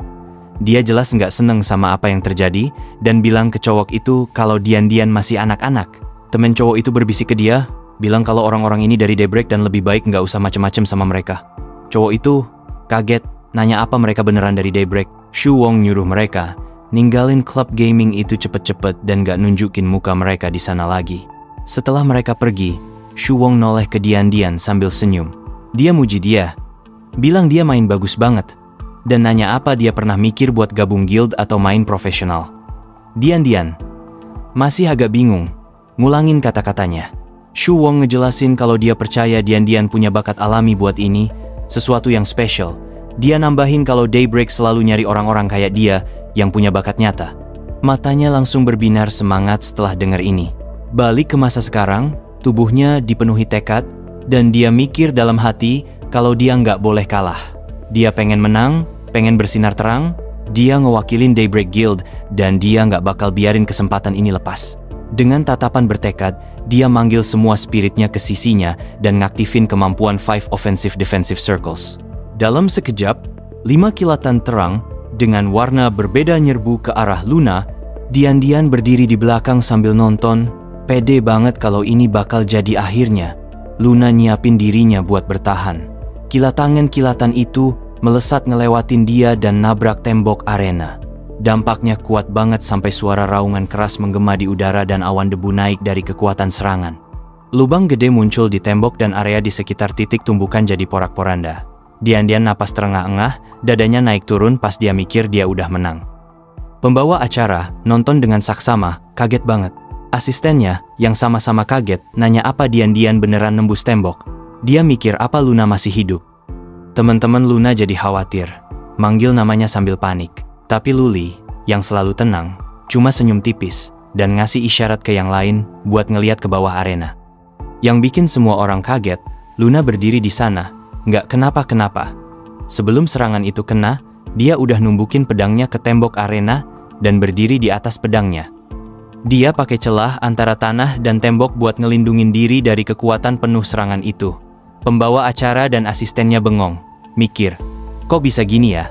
Dia jelas nggak seneng sama apa yang terjadi dan bilang ke cowok itu kalau Dian masih anak-anak. Temen cowok itu berbisik ke dia, bilang kalau orang-orang ini dari Daybreak dan lebih baik nggak usah macem-macem sama mereka. Cowok itu kaget, nanya apa mereka beneran dari Daybreak. Shu Wong nyuruh mereka ninggalin klub gaming itu cepet-cepet dan gak nunjukin muka mereka di sana lagi. Setelah mereka pergi, Shu Wong noleh ke Dian sambil senyum. Dia muji dia, bilang dia main bagus banget, dan nanya apa dia pernah mikir buat gabung guild atau main profesional. Dian masih agak bingung, ngulangin kata-katanya. Shu Wong ngejelasin kalau dia percaya Dian punya bakat alami buat ini, sesuatu yang spesial. Dia nambahin kalau Daybreak selalu nyari orang-orang kayak dia yang punya bakat nyata. Matanya langsung berbinar semangat setelah dengar ini. Balik ke masa sekarang, tubuhnya dipenuhi tekad, dan dia mikir dalam hati kalau dia nggak boleh kalah. Dia pengen menang, pengen bersinar terang, dia ngewakilin Daybreak Guild, dan dia nggak bakal biarin kesempatan ini lepas. Dengan tatapan bertekad, dia manggil semua spiritnya ke sisinya dan ngaktifin kemampuan 5 offensive defensive circles. Dalam sekejap, 5 kilatan terang dengan warna berbeda nyerbu ke arah Luna. Dian berdiri di belakang sambil nonton, pede banget kalau ini bakal jadi akhirnya. Luna nyiapin dirinya buat bertahan. Kilatan itu melesat ngelewatin dia dan nabrak tembok arena. Dampaknya kuat banget sampai suara raungan keras menggema di udara dan awan debu naik dari kekuatan serangan. Lubang gede muncul di tembok dan area di sekitar titik tumbukan jadi porak-poranda. Dian napas terengah-engah, dadanya naik turun pas dia mikir dia udah menang. Pembawa acara nonton dengan saksama, kaget banget. Asistennya, yang sama-sama kaget, nanya apa Dian beneran nembus tembok. Dia mikir apa Luna masih hidup. Teman-teman Luna jadi khawatir, manggil namanya sambil panik. Tapi Luli, yang selalu tenang, cuma senyum tipis dan ngasih isyarat ke yang lain buat ngeliat ke bawah arena. Yang bikin semua orang kaget, Luna berdiri di sana, nggak kenapa-kenapa. Sebelum serangan itu kena, dia udah numbukin pedangnya ke tembok arena dan berdiri di atas pedangnya. Dia pakai celah antara tanah dan tembok buat ngelindungin diri dari kekuatan penuh serangan itu. Pembawa acara dan asistennya bengong, mikir, kok bisa gini ya?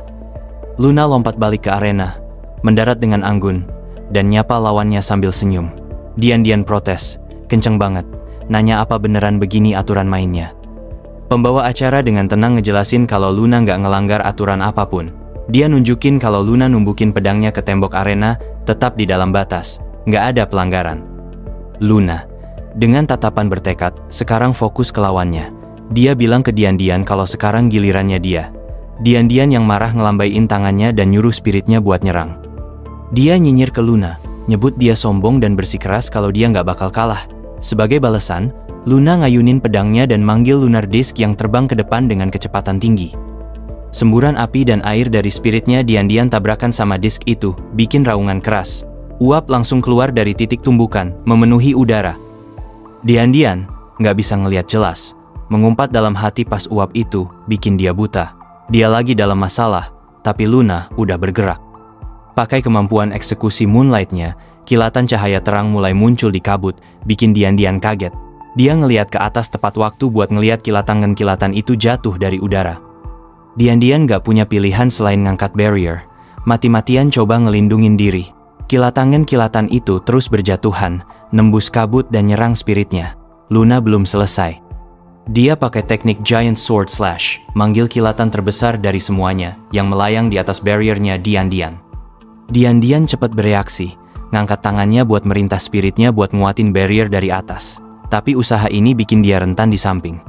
Luna lompat balik ke arena, mendarat dengan anggun, dan nyapa lawannya sambil senyum. Dian protes, kenceng banget, nanya apa beneran begini aturan mainnya. Pembawa acara dengan tenang ngejelasin kalau Luna nggak ngelanggar aturan apapun. Dia nunjukin kalau Luna numbukin pedangnya ke tembok arena, tetap di dalam batas, nggak ada pelanggaran. Luna, dengan tatapan bertekad, sekarang fokus ke lawannya. Dia bilang ke Dian kalau sekarang gilirannya dia. Dian yang marah ngelambaiin tangannya dan nyuruh spiritnya buat nyerang. Dia nyinyir ke Luna, nyebut dia sombong dan bersikeras kalau dia nggak bakal kalah. Sebagai balasan, Luna ngayunin pedangnya dan manggil lunar disk yang terbang ke depan dengan kecepatan tinggi. Semburan api dan air dari spiritnya Dian tabrakan sama disk itu, bikin raungan keras. Uap langsung keluar dari titik tumbukan, memenuhi udara. Dian nggak bisa ngelihat jelas. Mengumpat dalam hati pas uap itu, bikin dia buta. Dia lagi dalam masalah, tapi Luna udah bergerak. Pakai kemampuan eksekusi moonlight-nya, kilatan cahaya terang mulai muncul di kabut, bikin Dian kaget. Dia ngelihat ke atas tepat waktu buat ngelihat kilatan itu jatuh dari udara. Dian gak punya pilihan selain ngangkat barrier. Mati-matian coba ngelindungin diri. Kilatan itu terus berjatuhan, nembus kabut dan nyerang spiritnya. Luna belum selesai. Dia pakai teknik Giant Sword Slash, manggil kilatan terbesar dari semuanya, yang melayang di atas barriernya Dian. Dian cepat bereaksi, ngangkat tangannya buat merintah spiritnya buat nguatin barrier dari atas. Tapi usaha ini bikin dia rentan di samping.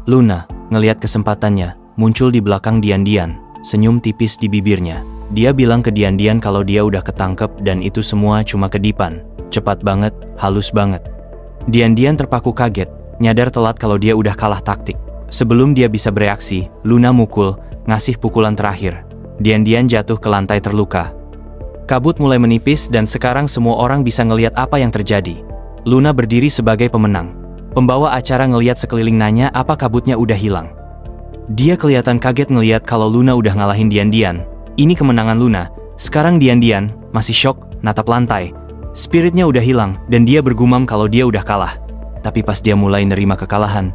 Luna, ngelihat kesempatannya, muncul di belakang Dian, senyum tipis di bibirnya. Dia bilang ke Dian kalau dia udah ketangkep dan itu semua cuma kedipan. Cepat banget, halus banget. Dian terpaku kaget, nyadar telat kalau dia udah kalah taktik. Sebelum dia bisa bereaksi, Luna mukul, ngasih pukulan terakhir. Dian jatuh ke lantai terluka. Kabut mulai menipis dan sekarang semua orang bisa ngelihat apa yang terjadi. Luna berdiri sebagai pemenang. Pembawa acara ngelihat sekeliling nanya apa kabutnya udah hilang. Dia kelihatan kaget ngelihat kalau Luna udah ngalahin Dian. Ini kemenangan Luna, Sekarang Dian masih shock, natap lantai. Spiritnya udah hilang dan dia bergumam kalau dia udah kalah. Tapi pas dia mulai nerima kekalahan,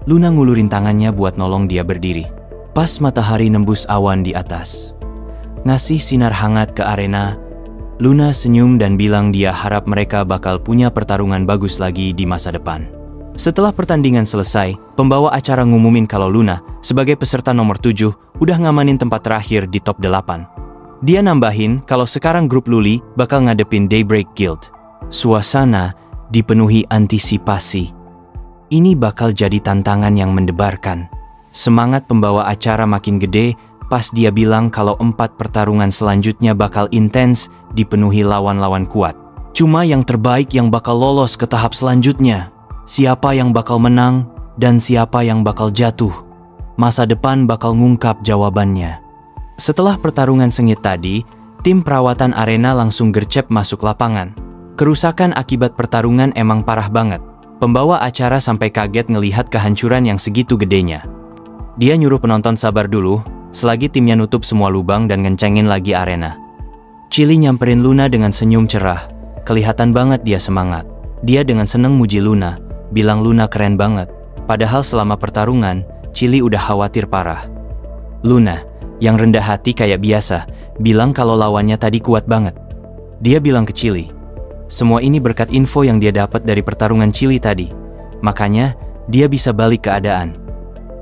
Luna ngulurin tangannya buat nolong dia berdiri. Pas matahari nembus awan di atas, ngasih sinar hangat ke arena, Luna senyum dan bilang dia harap mereka bakal punya pertarungan bagus lagi di masa depan. Setelah pertandingan selesai, pembawa acara ngumumin kalau Luna, sebagai peserta nomor 7, udah ngamanin tempat terakhir di top 8. Dia nambahin kalau sekarang grup Luli bakal ngadepin Daybreak Guild. Suasana dipenuhi antisipasi. Ini bakal jadi tantangan yang mendebarkan. Semangat pembawa acara makin gede pas dia bilang kalau 4 pertarungan selanjutnya bakal intens, dipenuhi lawan-lawan kuat. Cuma yang terbaik yang bakal lolos ke tahap selanjutnya. Siapa yang bakal menang dan siapa yang bakal jatuh. Masa depan bakal ngungkap jawabannya. Setelah pertarungan sengit tadi, tim perawatan arena langsung gercep masuk lapangan. Kerusakan akibat pertarungan emang parah banget. Pembawa acara sampai kaget ngelihat kehancuran yang segitu gedenya. Dia nyuruh penonton sabar dulu, selagi timnya nutup semua lubang dan ngencengin lagi arena. Chili nyamperin Luna dengan senyum cerah. Kelihatan banget dia semangat. Dia dengan seneng muji Luna, bilang Luna keren banget. Padahal selama pertarungan, Chili udah khawatir parah. Luna, yang rendah hati kayak biasa, bilang kalau lawannya tadi kuat banget. Dia bilang ke Chili, semua ini berkat info yang dia dapat dari pertarungan Chili tadi. Makanya, dia bisa balik keadaan.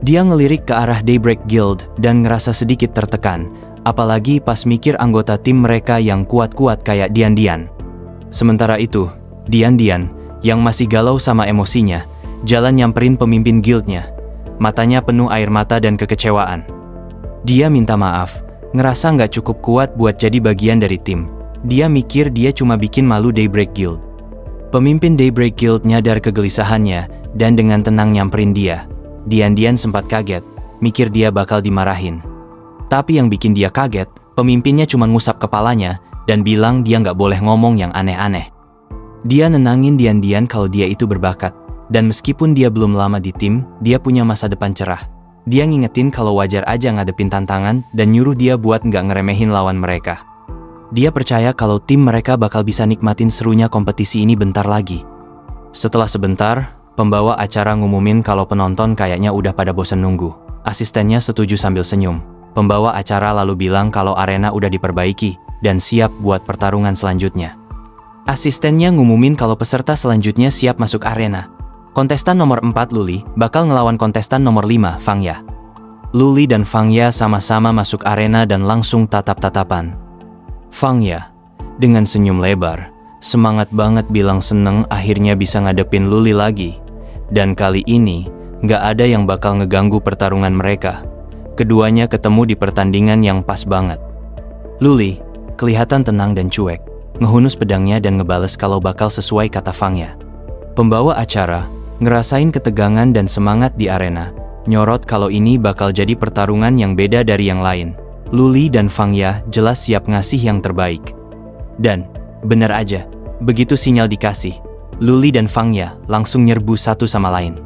Dia ngelirik ke arah Daybreak Guild dan ngerasa sedikit tertekan, apalagi pas mikir anggota tim mereka yang kuat-kuat kayak Dian. Sementara itu, Dian yang masih galau sama emosinya, jalan nyamperin pemimpin guildnya. Matanya penuh air mata dan kekecewaan. Dia minta maaf, ngerasa nggak cukup kuat buat jadi bagian dari tim. Dia mikir dia cuma bikin malu Daybreak Guild. Pemimpin Daybreak Guild nyadar kegelisahannya dan dengan tenang nyamperin dia. Dian sempat kaget, mikir dia bakal dimarahin. Tapi yang bikin dia kaget, pemimpinnya cuma ngusap kepalanya dan bilang dia nggak boleh ngomong yang aneh-aneh. Dia nenangin Dian kalau dia itu berbakat, dan meskipun dia belum lama di tim, dia punya masa depan cerah. Dia ngingetin kalau wajar aja ngadepin tantangan dan nyuruh dia buat nggak ngeremehin lawan mereka. Dia percaya kalau tim mereka bakal bisa nikmatin serunya kompetisi ini bentar lagi. Setelah sebentar, pembawa acara ngumumin kalau penonton kayaknya udah pada bosen nunggu. Asistennya setuju sambil senyum. Pembawa acara lalu bilang kalau arena udah diperbaiki dan siap buat pertarungan selanjutnya. Asistennya ngumumin kalau peserta selanjutnya siap masuk arena. Kontestan nomor 4 Luli bakal ngelawan kontestan nomor 5 Fangya. Luli dan Fangya sama-sama masuk arena dan langsung tatap-tatapan. Fangya, dengan senyum lebar, semangat banget bilang seneng akhirnya bisa ngadepin Luli lagi. Dan kali ini, nggak ada yang bakal ngeganggu pertarungan mereka. Keduanya ketemu di pertandingan yang pas banget. Luli, kelihatan tenang dan cuek, ngehunus pedangnya dan ngebales kalau bakal sesuai kata Fangya. Pembawa acara, ngerasain ketegangan dan semangat di arena, nyorot kalau ini bakal jadi pertarungan yang beda dari yang lain. Luli dan Fangya jelas siap ngasih yang terbaik. Dan, bener aja, begitu sinyal dikasih, Luli dan Fangya langsung nyerbu satu sama lain.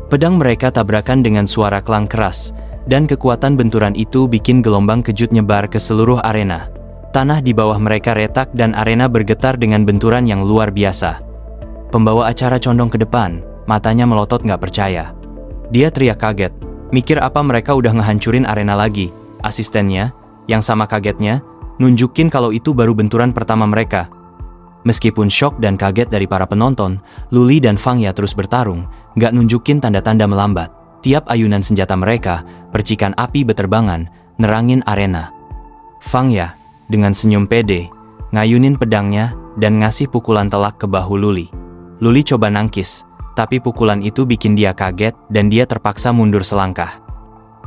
Pedang mereka tabrakan dengan suara klang keras, dan kekuatan benturan itu bikin gelombang kejut nyebar ke seluruh arena. Tanah di bawah mereka retak dan arena bergetar dengan benturan yang luar biasa. Pembawa acara condong ke depan, matanya melotot nggak percaya. Dia teriak kaget, mikir apa mereka udah ngehancurin arena lagi. Asistennya, yang sama kagetnya, nunjukin kalau itu baru benturan pertama mereka. Meskipun syok dan kaget dari para penonton, Luli dan Fangya terus bertarung, nggak nunjukin tanda-tanda melambat. Tiap ayunan senjata mereka, percikan api beterbangan, nerangin arena. Fangya, dengan senyum pede, ngayunin pedangnya dan ngasih pukulan telak ke bahu Luli. Luli coba nangkis, tapi pukulan itu bikin dia kaget dan dia terpaksa mundur selangkah.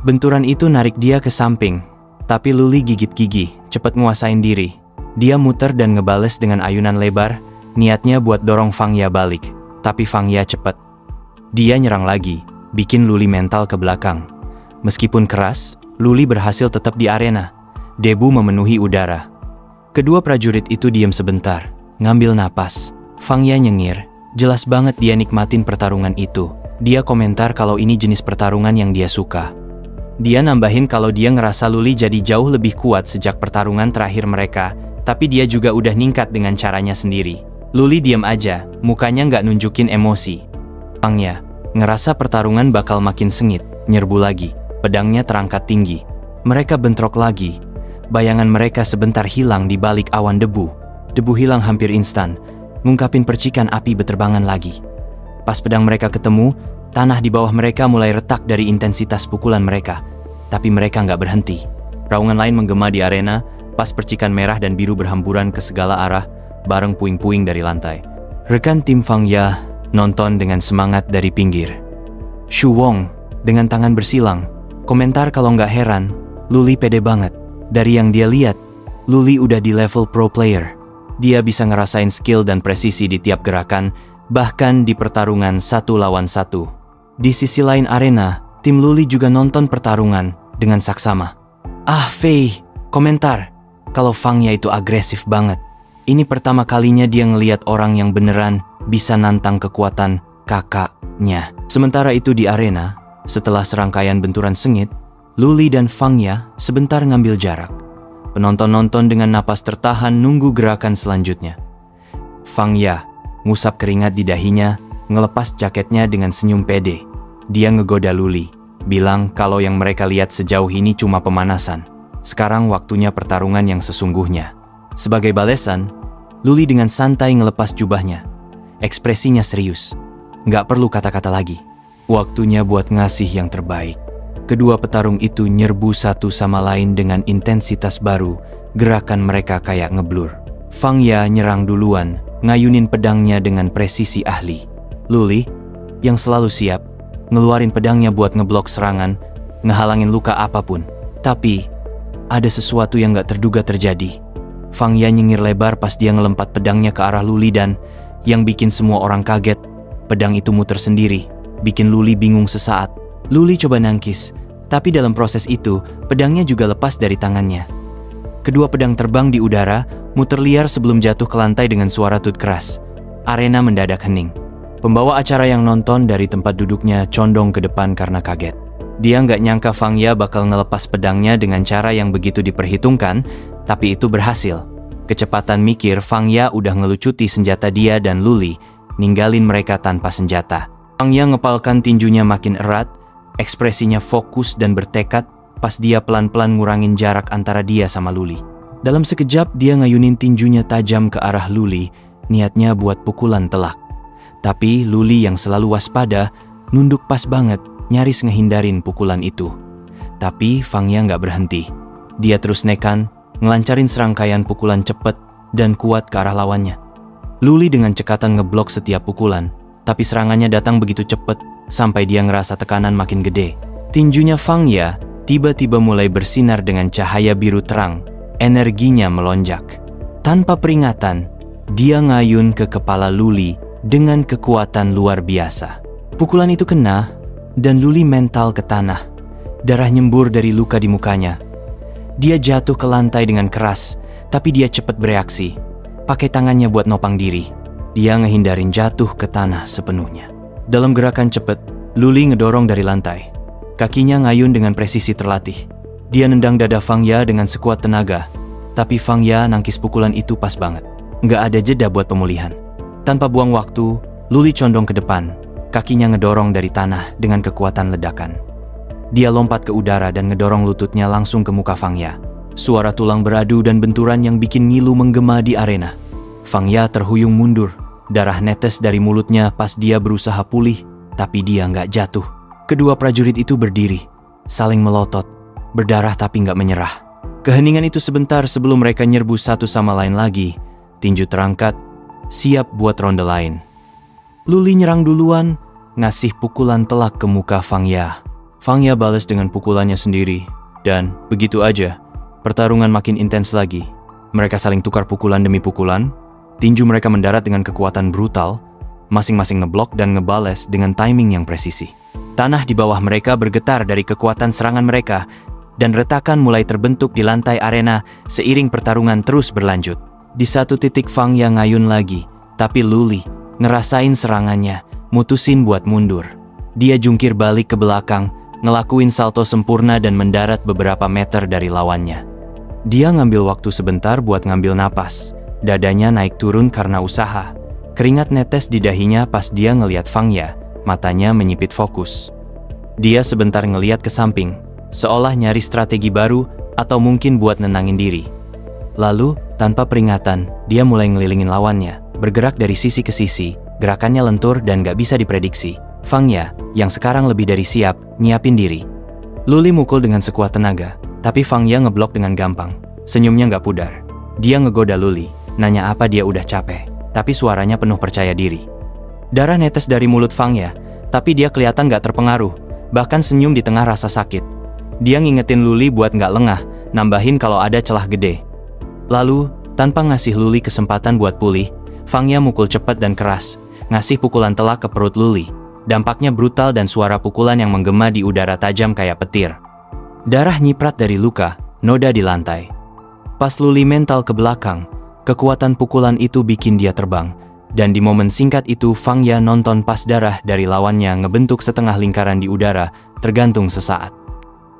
Benturan itu narik dia ke samping, tapi Luli gigit gigi, cepet nguasain diri. Dia muter dan ngebales dengan ayunan lebar, niatnya buat dorong Fangya balik, tapi Fangya cepet. Dia nyerang lagi, bikin Luli mental ke belakang. Meskipun keras, Luli berhasil tetap di arena. Debu memenuhi udara. Kedua prajurit itu diam sebentar, ngambil napas. Fangya nyengir, jelas banget dia nikmatin pertarungan itu. Dia komentar kalau ini jenis pertarungan yang dia suka. Dia nambahin kalau dia ngerasa Luli jadi jauh lebih kuat sejak pertarungan terakhir mereka, tapi dia juga udah ningkat dengan caranya sendiri. Luli diam aja, mukanya nggak nunjukin emosi. Fang Ya ngerasa pertarungan bakal makin sengit, nyerbu lagi, pedangnya terangkat tinggi. Mereka bentrok lagi. Bayangan mereka sebentar hilang di balik awan debu. Debu hilang hampir instan, ngungkapin percikan api beterbangan lagi. Pas pedang mereka ketemu, tanah di bawah mereka mulai retak dari intensitas pukulan mereka. Tapi mereka nggak berhenti. Raungan lain menggema di arena, pas percikan merah dan biru berhamburan ke segala arah, bareng puing-puing dari lantai. Rekan tim Fang Ya nonton dengan semangat dari pinggir. Shu Wong dengan tangan bersilang, komentar kalau nggak heran, Luli pede banget. Dari yang dia lihat, Luli udah di level pro player. Dia bisa ngerasain skill dan presisi di tiap gerakan, bahkan di pertarungan 1 lawan 1. Di sisi lain arena, tim Luli juga nonton pertarungan dengan saksama. Fei, komentar kalau Fang Ya itu agresif banget. Ini pertama kalinya dia ngelihat orang yang beneran bisa nantang kekuatan kakaknya. Sementara itu di arena, setelah serangkaian benturan sengit, Luli dan Fang Ya sebentar ngambil jarak. Penonton-nonton dengan napas tertahan nunggu gerakan selanjutnya. Fang Ya ngusap keringat di dahinya, ngelepas jaketnya dengan senyum pede. Dia ngegoda Luli, bilang kalau yang mereka lihat sejauh ini cuma pemanasan. Sekarang waktunya pertarungan yang sesungguhnya. Sebagai balesan, Luli dengan santai ngelepas jubahnya. Ekspresinya serius. Nggak perlu kata-kata lagi. Waktunya buat ngasih yang terbaik. Kedua petarung itu nyerbu satu sama lain dengan intensitas baru. Gerakan mereka kayak ngeblur. Fang Ya nyerang duluan, ngayunin pedangnya dengan presisi ahli. Luli, yang selalu siap, ngeluarin pedangnya buat ngeblok serangan, ngehalangin luka apapun. Tapi, ada sesuatu yang gak terduga terjadi. Fang Ya nyengir lebar pas dia ngelempar pedangnya ke arah Luli dan, yang bikin semua orang kaget, pedang itu muter sendiri, bikin Luli bingung sesaat. Luli coba nangkis, tapi dalam proses itu, pedangnya juga lepas dari tangannya. Kedua pedang terbang di udara, muter liar sebelum jatuh ke lantai dengan suara tut keras. Arena mendadak hening. Pembawa acara yang nonton dari tempat duduknya condong ke depan karena kaget. Dia nggak nyangka Fang Ya bakal ngelepas pedangnya dengan cara yang begitu diperhitungkan, tapi itu berhasil. Kecepatan mikir Fang Ya udah ngelucuti senjata dia dan Luli, ninggalin mereka tanpa senjata. Fang Ya ngepalkan tinjunya makin erat, ekspresinya fokus dan bertekad pas dia pelan-pelan ngurangin jarak antara dia sama Luli. Dalam sekejap dia ngayunin tinjunya tajam ke arah Luli, niatnya buat pukulan telak. Tapi Luli yang selalu waspada, nunduk pas banget, nyaris ngehindarin pukulan itu. Tapi Fang Ya nggak berhenti. Dia terus nekan, ngelancarin serangkaian pukulan cepet dan kuat ke arah lawannya. Luli dengan cekatan ngeblok setiap pukulan, tapi serangannya datang begitu cepet, sampai dia ngerasa tekanan makin gede. Tinjunya Fang Ya tiba-tiba mulai bersinar dengan cahaya biru terang, energinya melonjak. Tanpa peringatan, dia ngayun ke kepala Luli dengan kekuatan luar biasa. Pukulan itu kena, dan Luli mental ke tanah. Darah nyembur dari luka di mukanya. Dia jatuh ke lantai dengan keras, tapi dia cepat bereaksi. Pakai tangannya buat nopang diri. Dia ngehindarin jatuh ke tanah sepenuhnya. Dalam gerakan cepat, Luli ngedorong dari lantai. Kakinya ngayun dengan presisi terlatih. Dia nendang dada Fang Ya dengan sekuat tenaga, tapi Fang Ya nangkis pukulan itu pas banget. Nggak ada jeda buat pemulihan. Tanpa buang waktu, Luli condong ke depan, kakinya ngedorong dari tanah dengan kekuatan ledakan. Dia lompat ke udara dan ngedorong lututnya langsung ke muka Fang Ya. Suara tulang beradu dan benturan yang bikin ngilu menggema di arena. Fang Ya terhuyung mundur, darah netes dari mulutnya pas dia berusaha pulih, tapi dia nggak jatuh. Kedua prajurit itu berdiri, saling melotot, berdarah tapi nggak menyerah. Keheningan itu sebentar sebelum mereka nyerbu satu sama lain lagi. Tinju terangkat, siap buat ronde lain. Luli nyerang duluan, ngasih pukulan telak ke muka Fang Ya. Fang Ya balas dengan pukulannya sendiri, dan begitu aja, pertarungan makin intens lagi. Mereka saling tukar pukulan demi pukulan, tinju mereka mendarat dengan kekuatan brutal, masing-masing ngeblok dan ngebales dengan timing yang presisi. Tanah di bawah mereka bergetar dari kekuatan serangan mereka, dan retakan mulai terbentuk di lantai arena seiring pertarungan terus berlanjut. Di satu titik Fang Ya ngayun lagi, tapi Luli ngerasain serangannya, mutusin buat mundur. Dia jungkir balik ke belakang, ngelakuin salto sempurna dan mendarat beberapa meter dari lawannya. Dia ngambil waktu sebentar buat ngambil napas. Dadanya naik turun karena usaha. Keringat netes di dahinya pas dia ngeliat Fang Ya. Matanya menyipit fokus. Dia sebentar ngeliat ke samping, seolah nyari strategi baru atau mungkin buat nenangin diri. Lalu, tanpa peringatan, dia mulai ngelilingin lawannya, bergerak dari sisi ke sisi, gerakannya lentur dan gak bisa diprediksi. Fang Ya, yang sekarang lebih dari siap, nyiapin diri. Luli mukul dengan sekuat tenaga, tapi Fang Ya ngeblok dengan gampang. Senyumnya gak pudar. Dia ngegoda Luli, nanya apa dia udah capek, tapi suaranya penuh percaya diri. Darah netes dari mulut Fang Ya, tapi dia kelihatan gak terpengaruh, bahkan senyum di tengah rasa sakit. Dia ngingetin Luli buat gak lengah, nambahin kalau ada celah gede. Lalu, tanpa ngasih Luli kesempatan buat pulih, Fang Ya mukul cepat dan keras, ngasih pukulan telak ke perut Luli. Dampaknya brutal dan suara pukulan yang menggema di udara tajam kayak petir. Darah nyiprat dari luka, noda di lantai. Pas Luli mental ke belakang, kekuatan pukulan itu bikin dia terbang. Dan di momen singkat itu Fang Ya nonton pas darah dari lawannya ngebentuk setengah lingkaran di udara, tergantung sesaat.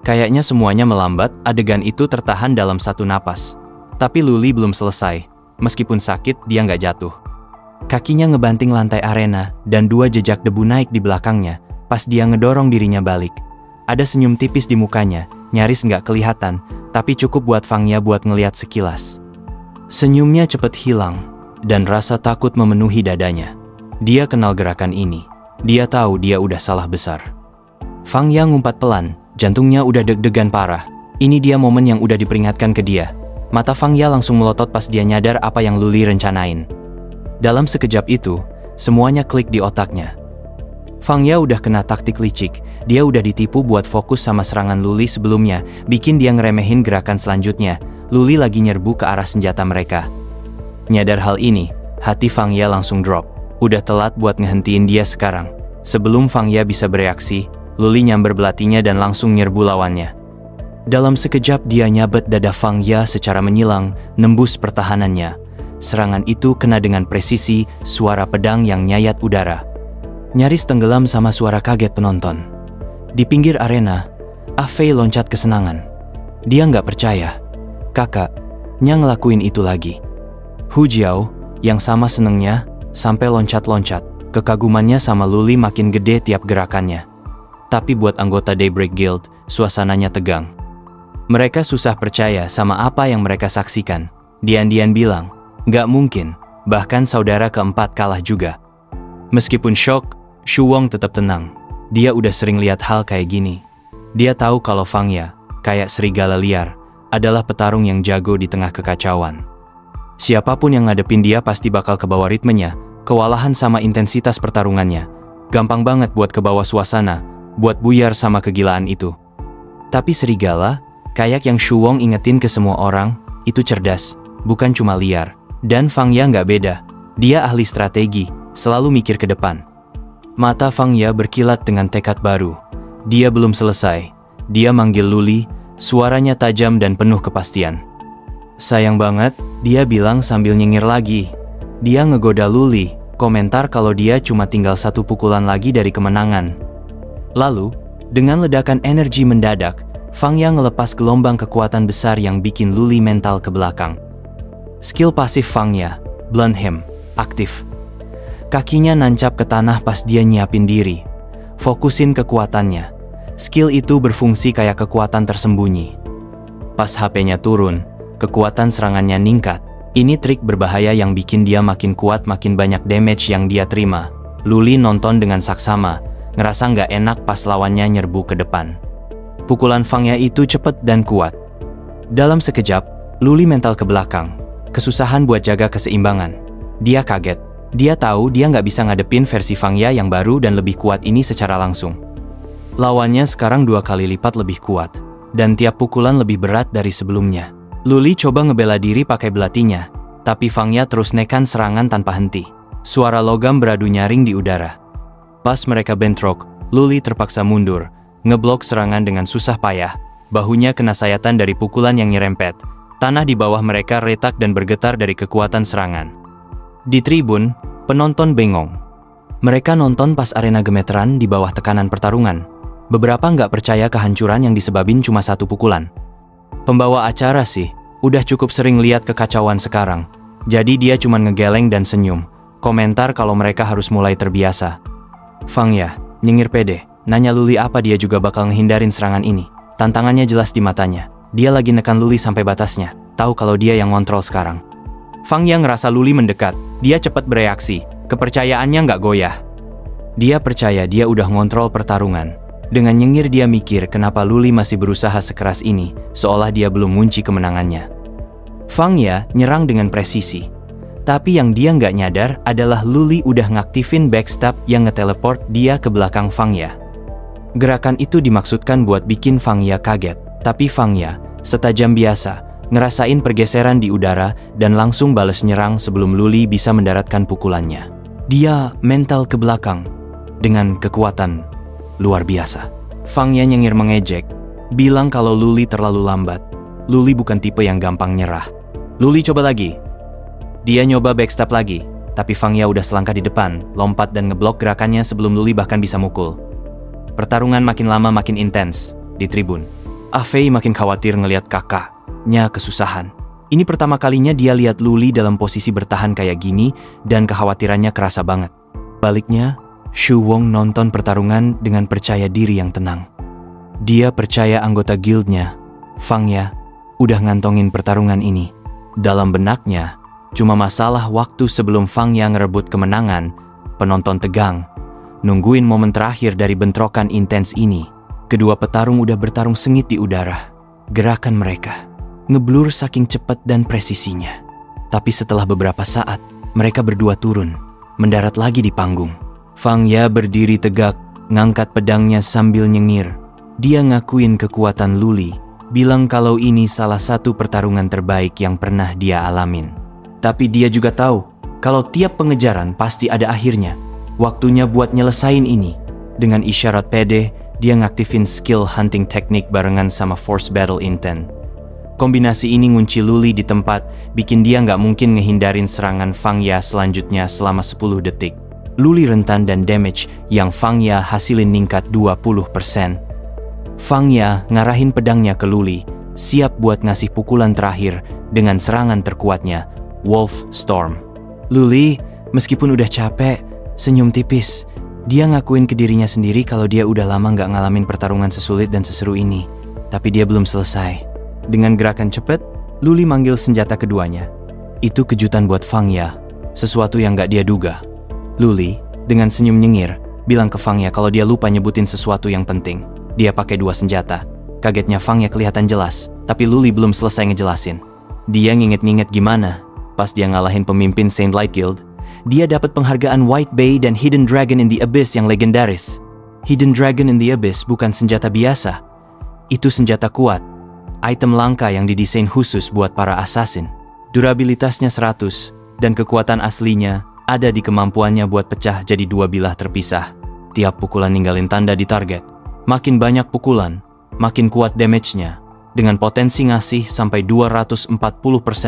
Kayaknya semuanya melambat, adegan itu tertahan dalam satu napas. Tapi Luli belum selesai, meskipun sakit dia nggak jatuh. Kakinya ngebanting lantai arena, dan 2 jejak debu naik di belakangnya, pas dia ngedorong dirinya balik. Ada senyum tipis di mukanya, nyaris nggak kelihatan, tapi cukup buat Fang Ya buat ngeliat sekilas. Senyumnya cepet hilang, dan rasa takut memenuhi dadanya. Dia kenal gerakan ini. Dia tahu dia udah salah besar. Fang Ya ngumpat pelan, jantungnya udah deg-degan parah. Ini dia momen yang udah diperingatkan ke dia. Mata Fang Ya langsung melotot pas dia nyadar apa yang Luli rencanain. Dalam sekejap itu, semuanya klik di otaknya. Fang Ya udah kena taktik licik, dia udah ditipu buat fokus sama serangan Luli sebelumnya, bikin dia ngeremehin gerakan selanjutnya. Luli lagi nyerbu ke arah senjata mereka. Nyadar hal ini, hati Fang Ya langsung drop. Udah telat buat ngehentiin dia sekarang. Sebelum Fang Ya bisa bereaksi, Luli nyamber belatinya dan langsung nyerbu lawannya. Dalam sekejap dia nyabet dada Fang Ya secara menyilang, nembus pertahanannya. Serangan itu kena dengan presisi, suara pedang yang nyayat udara. Nyaris tenggelam sama suara kaget penonton. Di pinggir arena, Ah Fei loncat kesenangan. Dia nggak percaya. Kakaknya ngelakuin itu lagi. Hu Jiao, yang sama senengnya, sampai loncat-loncat. Kekagumannya sama Luli makin gede tiap gerakannya. Tapi buat anggota Daybreak Guild, suasananya tegang. Mereka susah percaya sama apa yang mereka saksikan. Dian-Dian bilang, nggak mungkin, bahkan saudara keempat kalah juga. Meskipun shock, Shu Wong tetap tenang. Dia udah sering lihat hal kayak gini. Dia tahu kalau Fang Ya, kayak serigala liar, adalah petarung yang jago di tengah kekacauan. Siapapun yang ngadepin dia pasti bakal kebawa ritmenya, kewalahan sama intensitas pertarungannya. Gampang banget buat kebawa suasana, buat buyar sama kegilaan itu. Tapi serigala, kayak yang Shu Wong ingetin ke semua orang, itu cerdas, bukan cuma liar. Dan Fang Ya nggak beda, dia ahli strategi, selalu mikir ke depan. Mata Fang Ya berkilat dengan tekad baru. Dia belum selesai. Dia manggil Luli, suaranya tajam dan penuh kepastian. Sayang banget, dia bilang sambil nyengir lagi. Dia ngegoda Luli, komentar kalau dia cuma tinggal 1 pukulan lagi dari kemenangan. Lalu, dengan ledakan energi mendadak, Fang Ya ngelepas gelombang kekuatan besar yang bikin Luli mental ke belakang. Skill pasif Fang Ya, Blunt Him, aktif. Kakinya nancap ke tanah pas dia nyiapin diri. Fokusin kekuatannya. Skill itu berfungsi kayak kekuatan tersembunyi. Pas HP-nya turun, kekuatan serangannya ningkat. Ini trik berbahaya yang bikin dia makin kuat, makin banyak damage yang dia terima. Luli nonton dengan saksama, ngerasa nggak enak pas lawannya nyerbu ke depan. Pukulan Fang Ya itu cepet dan kuat. Dalam sekejap, Luli mental ke belakang. Kesusahan buat jaga keseimbangan. Dia kaget. Dia tahu dia nggak bisa ngadepin versi Fang Ya yang baru dan lebih kuat ini secara langsung. Lawannya sekarang 2 kali lipat lebih kuat, dan tiap pukulan lebih berat dari sebelumnya. Luli coba ngebela diri pakai belatinya, tapi Fang Ya terus nekan serangan tanpa henti. Suara logam beradu nyaring di udara. Pas mereka bentrok, Luli terpaksa mundur, ngeblok serangan dengan susah payah. Bahunya kena sayatan dari pukulan yang nyerempet. Tanah di bawah mereka retak dan bergetar dari kekuatan serangan. Di tribun, penonton bengong. Mereka nonton pas arena gemeteran di bawah tekanan pertarungan. Beberapa nggak percaya kehancuran yang disebabin cuma satu pukulan. Pembawa acara sih, udah cukup sering lihat kekacauan sekarang. Jadi dia cuma ngegeleng dan senyum. Komentar kalau mereka harus mulai terbiasa. Fang Ya, nyengir pede, nanya Luli apa dia juga bakal ngehindarin serangan ini. Tantangannya jelas di matanya. Dia lagi nekan Luli sampai batasnya. Tahu kalau dia yang ngontrol sekarang. Fang Ya ngerasa Luli mendekat. Dia cepat bereaksi. Kepercayaannya nggak goyah. Dia percaya dia udah ngontrol pertarungan. Dengan nyengir dia mikir kenapa Luli masih berusaha sekeras ini, seolah dia belum ngunci kemenangannya. Fang Ya nyerang dengan presisi. Tapi yang dia nggak nyadar adalah Luli udah ngaktifin backstab yang ngeteleport dia ke belakang Fang Ya. Gerakan itu dimaksudkan buat bikin Fang Ya kaget. Tapi Fang Ya, setajam biasa, ngerasain pergeseran di udara dan langsung bales nyerang sebelum Luli bisa mendaratkan pukulannya. Dia mental ke belakang dengan kekuatan luar biasa. Fang Ya nyengir mengejek, bilang kalau Luli terlalu lambat. Luli bukan tipe yang gampang nyerah. Luli coba lagi. Dia nyoba backstab lagi, tapi Fang Ya udah selangkah di depan, lompat dan ngeblok gerakannya sebelum Luli bahkan bisa mukul. Pertarungan makin lama makin intens di tribun. Ah Fei makin khawatir ngelihat kakaknya kesusahan. Ini pertama kalinya dia lihat Luli dalam posisi bertahan kayak gini dan kekhawatirannya kerasa banget. Baliknya, Shu Wong nonton pertarungan dengan percaya diri yang tenang. Dia percaya anggota guildnya, Fang Ya, udah ngantongin pertarungan ini. Dalam benaknya, cuma masalah waktu sebelum Fang Ya ngerebut kemenangan. Penonton tegang, nungguin momen terakhir dari bentrokan intens ini. Kedua petarung udah bertarung sengit di udara. Gerakan mereka ngeblur saking cepat dan presisinya. Tapi setelah beberapa saat, mereka berdua turun, mendarat lagi di panggung. Fang Ya berdiri tegak, ngangkat pedangnya sambil nyengir. Dia ngakuin kekuatan Luli, bilang kalau ini salah satu pertarungan terbaik yang pernah dia alamin. Tapi dia juga tahu, kalau tiap pengejaran pasti ada akhirnya. Waktunya buat nyelesain ini. Dengan isyarat pede, dia ngaktifin skill hunting teknik barengan sama force battle intent. Kombinasi ini ngunci Luli di tempat, bikin dia nggak mungkin ngehindarin serangan Fang Ya selanjutnya selama 10 detik. Luli rentan dan damage yang Fang Ya hasilin ningkat 20%. Fang Ya ngarahin pedangnya ke Luli, siap buat ngasih pukulan terakhir dengan serangan terkuatnya, Wolf Storm. Luli, meskipun udah capek, senyum tipis. Dia ngakuin ke dirinya sendiri kalau dia udah lama nggak ngalamin pertarungan sesulit dan seseru ini. Tapi dia belum selesai. Dengan gerakan cepat, Luli manggil senjata keduanya. Itu kejutan buat Fang Ya, sesuatu yang nggak dia duga. Luli, dengan senyum nyengir, bilang ke Fang Ya kalau dia lupa nyebutin sesuatu yang penting. Dia pakai 2 senjata. Kagetnya Fang Ya kelihatan jelas, tapi Luli belum selesai ngejelasin. Dia nginget-nginget gimana, pas dia ngalahin pemimpin Saint Light Guild, dia dapat penghargaan White Bay dan Hidden Dragon in the Abyss yang legendaris. Hidden Dragon in the Abyss bukan senjata biasa. Itu senjata kuat, item langka yang didesain khusus buat para assassin. Durabilitasnya 100, dan kekuatan aslinya ada di kemampuannya buat pecah jadi 2 bilah terpisah. Tiap pukulan ninggalin tanda di target. Makin banyak pukulan, makin kuat damage-nya, dengan potensi ngasih sampai 240%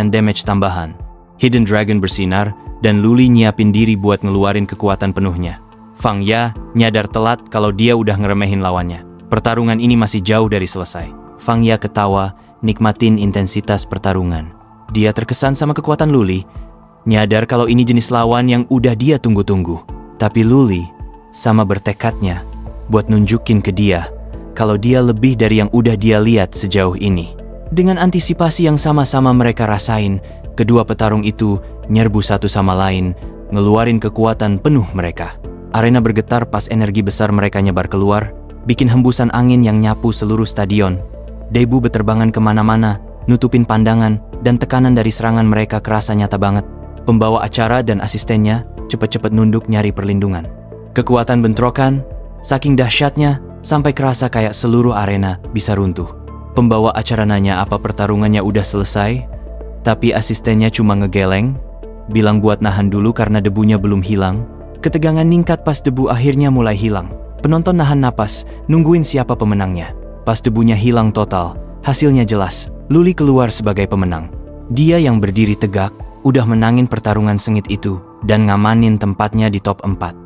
damage tambahan. Hidden Dragon bersinar, dan Luli nyiapin diri buat ngeluarin kekuatan penuhnya. Fang Ya nyadar telat kalau dia udah ngeremehin lawannya. Pertarungan ini masih jauh dari selesai. Fang Ya ketawa, nikmatin intensitas pertarungan. Dia terkesan sama kekuatan Luli, nyadar kalau ini jenis lawan yang udah dia tunggu-tunggu. Tapi Luli sama bertekadnya buat nunjukin ke dia kalau dia lebih dari yang udah dia lihat sejauh ini. Dengan antisipasi yang sama-sama mereka rasain, kedua petarung itu nyerbu satu sama lain, ngeluarin kekuatan penuh mereka. Arena bergetar pas energi besar mereka nyebar keluar, bikin hembusan angin yang nyapu seluruh stadion. Debu beterbangan kemana-mana, nutupin pandangan, dan tekanan dari serangan mereka kerasa nyata banget. Pembawa acara dan asistennya cepet-cepet nunduk nyari perlindungan. Kekuatan bentrokan, saking dahsyatnya, sampai kerasa kayak seluruh arena bisa runtuh. Pembawa acara nanya apa pertarungannya udah selesai, tapi asistennya cuma ngegeleng, bilang buat nahan dulu karena debunya belum hilang. Ketegangan ningkat pas debu akhirnya mulai hilang. Penonton nahan napas, nungguin siapa pemenangnya. Pas debunya hilang total, hasilnya jelas, Luli keluar sebagai pemenang. Dia yang berdiri tegak, udah menangin pertarungan sengit itu, dan ngamanin tempatnya di top 4.